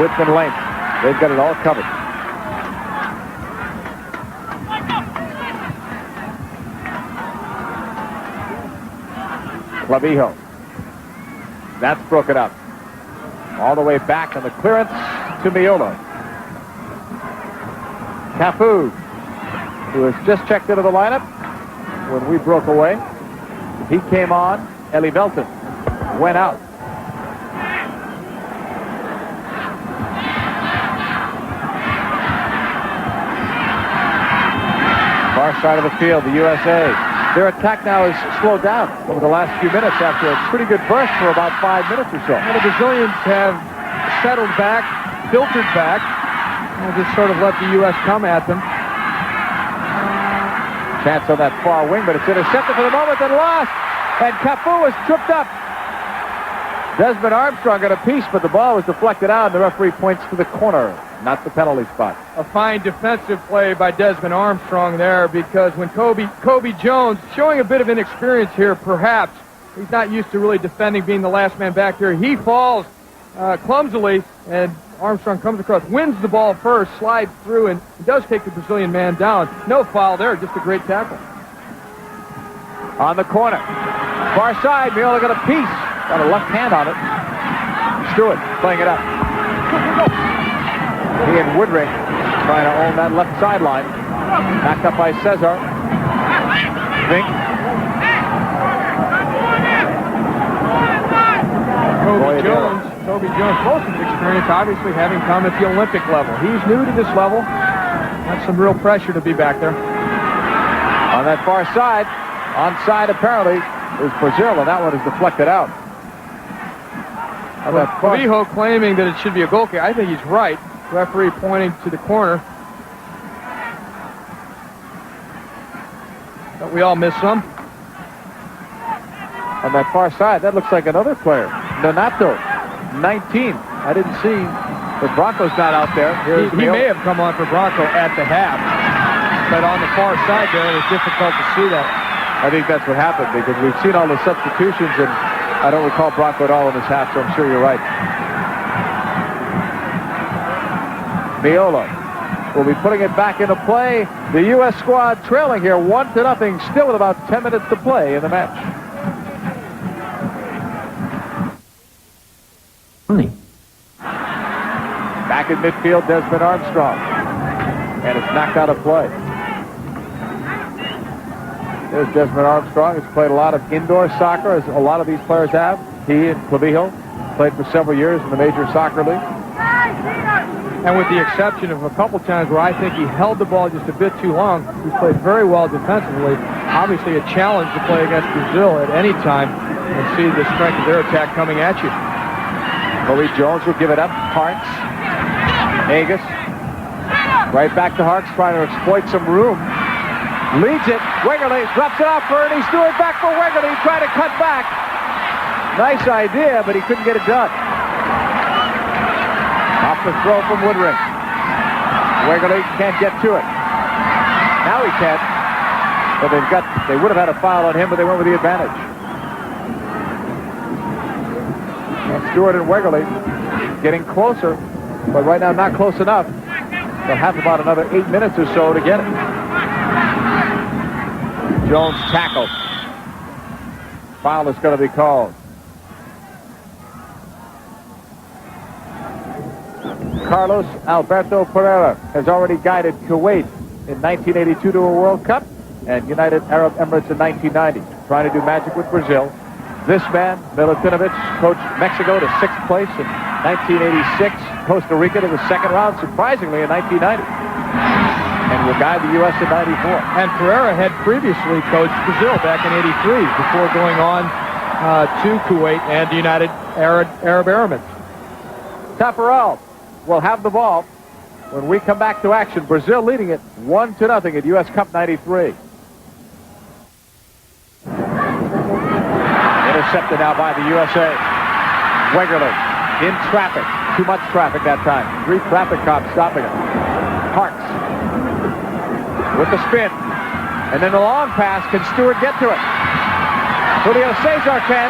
Width and length. They've got it all covered. Clavijo. That's broken up. All the way back on the clearance to Meola. Cafu, who has just checked into the lineup when we broke away. He came on. Elivélton went out. Far side of the field, the USA. Their attack now is slowed down over the last few minutes after a pretty good burst for about 5 minutes or so. Well, the Brazilians have settled back, filtered back, and just sort of let the U.S. come at them. Chance on that far wing, but it's intercepted for the moment and lost. And Cafu was tripped up. Desmond Armstrong got a piece, but the ball was deflected out, and the referee points to the corner, not the penalty spot. A fine defensive play by Desmond Armstrong there, because when Kobe Jones, showing a bit of inexperience here, perhaps, he's not used to really defending, being the last man back there. He falls clumsily, and Armstrong comes across, wins the ball first, slides through, and does take the Brazilian man down. No foul there, just a great tackle. On the corner. Far side, Meola got a piece. Got a left hand on it. Stewart playing it up. He and Woodring trying to own that left sideline. Backed up by César. Winck. Kobe Jones, most of his experience obviously having come at the Olympic level. He's new to this level. That's some real pressure to be back there. On that far side, onside apparently, is Brazil, and that one is deflected out. Clavijo claiming that it should be a goal kick. I think he's right. Referee pointing to the corner. But we all missed some. On that far side, that looks like another player. Nonato, 19. I didn't see, but Branco's not out there. He may have come on for Branco at the half. But on the far side there, it was difficult to see that. I think that's what happened, because we've seen all the substitutions, and I don't recall Branco at all in this half, so I'm sure you're right. Meola will be putting it back into play. The U.S. squad trailing here 1-0, still with about 10 minutes to play in the match. Back in midfield, Desmond Armstrong. And it's knocked out of play. There's Desmond Armstrong, who's played a lot of indoor soccer, as a lot of these players have. He and Clavijo played for several years in the Major Soccer League. And with the exception of a couple times where I think he held the ball just a bit too long, he's played very well defensively. Obviously a challenge to play against Brazil at any time and see the strength of their attack coming at you. Marie Jones will give it up. Harks. Agus. Right back to Harks, trying to exploit some room. Leads it. Wegerle drops it off for Ernie Stewart. Back for Wegerle. Trying to cut back. Nice idea, but he couldn't get it done. Off the throw from Woodring. Wegerle can't get to it. Now he can. But they would have had a foul on him, but they went with the advantage. Well, Stewart and Wegerle getting closer, but right now not close enough. They'll have about another 8 minutes or so to get it. Jones tackled. Foul is going to be called. Carlos Alberto Parreira has already guided Kuwait in 1982 to a World Cup and United Arab Emirates in 1990. Trying to do magic with Brazil. This man, Milutinovic, coached Mexico to 6th place in 1986, Costa Rica to the 2nd round, surprisingly, in 1990. And will guide the U.S. in 94. And Parreira had previously coached Brazil back in 83 before going on to Kuwait and the United Arab Emirates. Taffarel will have the ball when we come back to action. Brazil leading it 1-0 at U.S. Cup 93. Intercepted now by the USA. Wegerle in traffic. Too much traffic that time. 3 traffic cops stopping him. Harks with the spin. And then the long pass. Can Stewart get to it? Julio Cesar can.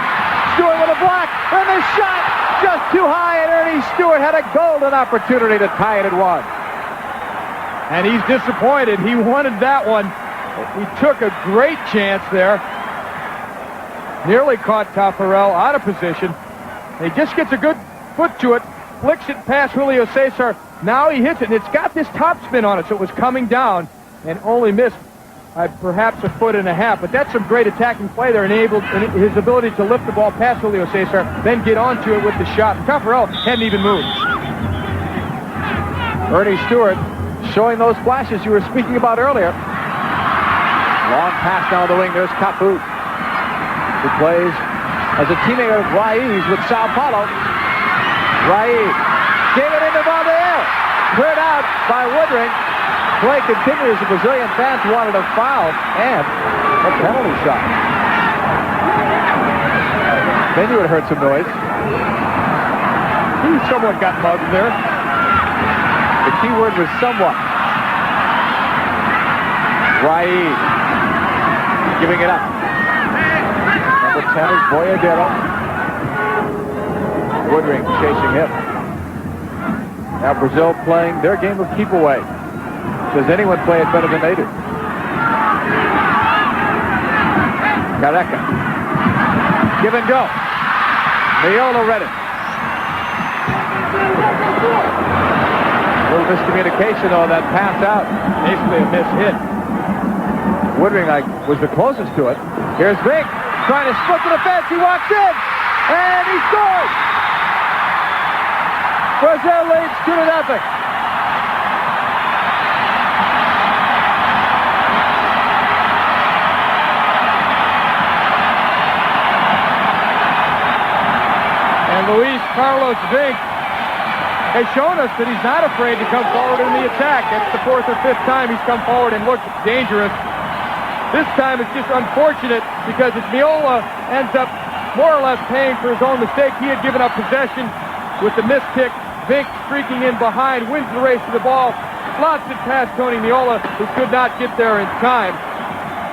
Stewart with a block. And the shot just too high. And Ernie Stewart had a golden opportunity to tie it at 1. And he's disappointed. He wanted that one. He took a great chance there. Nearly caught Taffarel out of position. He just gets a good foot to it, flicks it past Julio Cesar. Now he hits it, and it's got this top spin on it, so it was coming down and only missed perhaps 1.5 feet. But that's some great attacking play there, enabled his ability to lift the ball past Julio Cesar, then get onto it with the shot. Taffarel hadn't even moved. Ernie Stewart showing those flashes you were speaking about earlier. Long pass down the wing. There's Cafu, who plays as a teammate of Ruiz with Sao Paulo. Ruiz gave it into Valdeir. Cleared out by Woodring. Play continues. The Brazilian fans wanted a foul and a penalty shot. Then you would have heard some noise. Someone got mugged there. The key word was somewhat. Ruiz giving it up. Number 10 is Boiadeiro. Woodring chasing him. Now Brazil playing their game of keep away. Does anyone play it better than they do? Careca. Give and go. Meola read it. A little miscommunication on that pass out. Basically a missed hit. Woodring was the closest to it. Here's Winck trying to split the defense. He walks in and he scores. Brazil leads 2-0. And Luís Carlos Winck has shown us that he's not afraid to come forward in the attack. That's the 4th or 5th time he's come forward and looked dangerous. This time it's just unfortunate because if Meola ends up more or less paying for his own mistake, he had given up possession with the missed kick. Winck streaking in behind, wins the race to the ball, slots it past Tony Meola, who could not get there in time.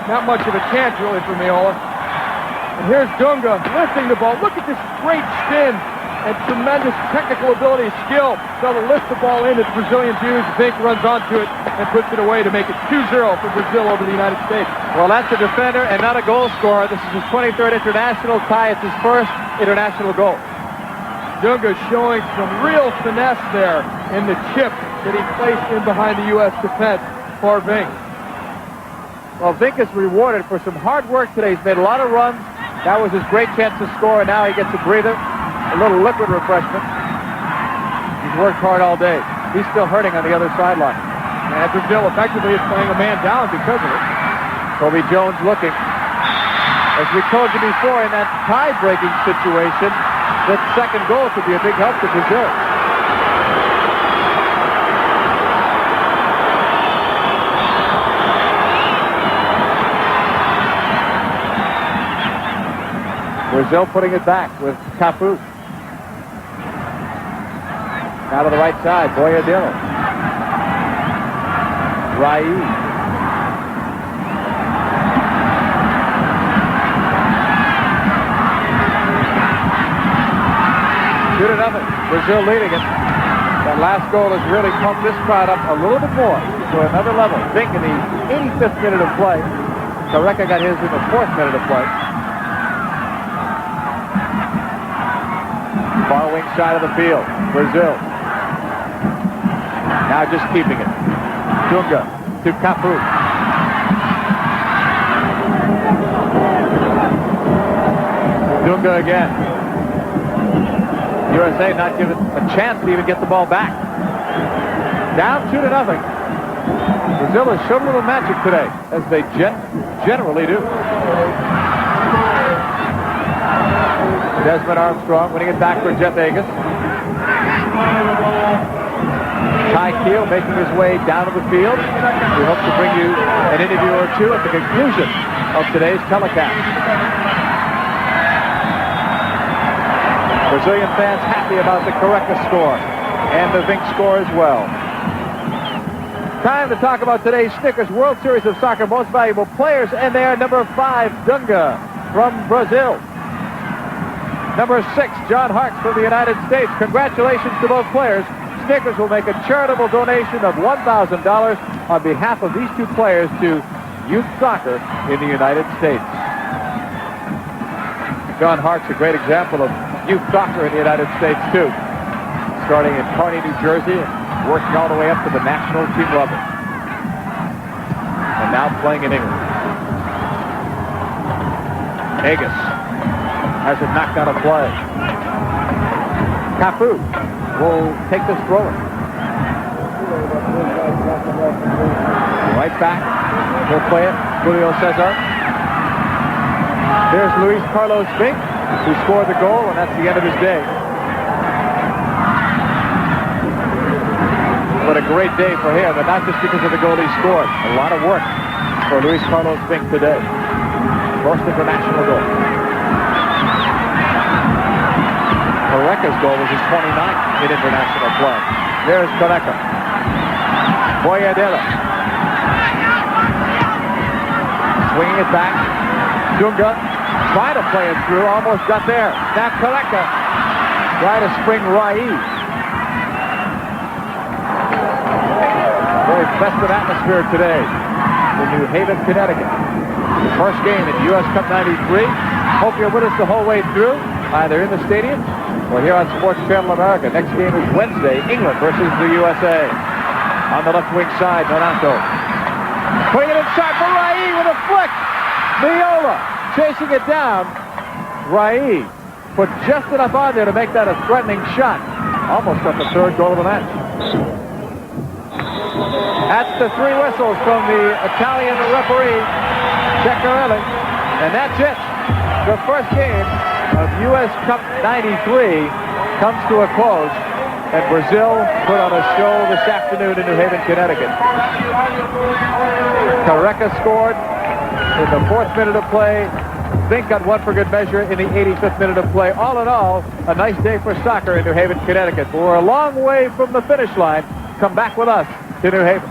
Not much of a chance really for Meola. And here's Dunga lifting the ball. Look at this great spin and tremendous technical ability, skill, so to lift the ball in at the Brazilian views. Winck runs onto it and puts it away to make it 2-0 for Brazil over the United States. Well, that's a defender and not a goal scorer. This is his 23rd international tie. It's his first international goal. Dunga showing some real finesse there in the chip that he placed in behind the U.S. defense for Winck. Well, Winck is rewarded for some hard work today. He's made a lot of runs. That was his great chance to score, and now he gets a breather, a little liquid refreshment. He's worked hard all day. He's still hurting on the other sideline. And Brazil effectively is playing a man down because of it. Kobe Jones looking. As we told you before, in that tie-breaking situation, that second goal could be a big help to Brazil. Brazil putting it back with Cafu. Now to the right side, Boiadeiro. Rai. Two to nothing. Brazil leading it. That last goal has really pumped this crowd up a little bit more to another level. Winck in the 85th minute of play. Careca got his in the 4th minute of play. Far wing side of the field. Brazil. Now just keeping it. Dunga to Cafu. Dunga again. USA not given a chance to even get the ball back. Down 2 to nothing. Brazil has shown a little magic today, as they generally do. Desmond Armstrong winning it back for Jeff Agus. Ty Keel making his way down to the field. We hope to bring you an interview or two at the conclusion of today's telecast. Brazilian fans happy about the Careca score and the Winck score as well. Time to talk about today's Snickers World Series of Soccer Most Valuable Players, and they are number 5, Dunga from Brazil. Number 6, John Hartz from the United States. Congratulations to both players. Snickers will make a charitable donation of $1,000 on behalf of these two players to youth soccer in the United States. John Hart's a great example of youth soccer in the United States, too. Starting in Kearney, New Jersey, and working all the way up to the national team level. And now playing in England. Agus has it knocked out of play. Cafu will take this thrower. Right back. He'll play it. Julio César. There's Luis Carlos Winck, who scored the goal, and that's the end of his day. What a great day for him, and not just because of the goal he scored. A lot of work for Luis Carlos Winck today. First international goal. Careca's goal was his 29th in international play. There's Careca. Boiadeiro. Swinging it back. Dunga trying to play it through. Almost got there. Now Careca trying to spring Rai. Very festive atmosphere today in New Haven, Connecticut. The first game in U.S. Cup 93. Hope you're with us the whole way through, either in the stadium or here on Sports Channel America. Next game is Wednesday, England versus the USA. On the left wing side, Nonato. Putting it inside for Rai with a flick. Meola chasing it down. Rai put just enough on there to make that a threatening shot. Almost got the third goal of the match. That's the 3 whistles from the Italian referee, Ceccarini. And that's it. The first game of U.S. Cup 93 comes to a close, and Brazil put on a show this afternoon in New Haven, Connecticut. Careca scored in the 4th minute of play. Winck got one for good measure in the 85th minute of play. All in all, a nice day for soccer in New Haven, Connecticut. But we're a long way from the finish line. Come back with us to New Haven.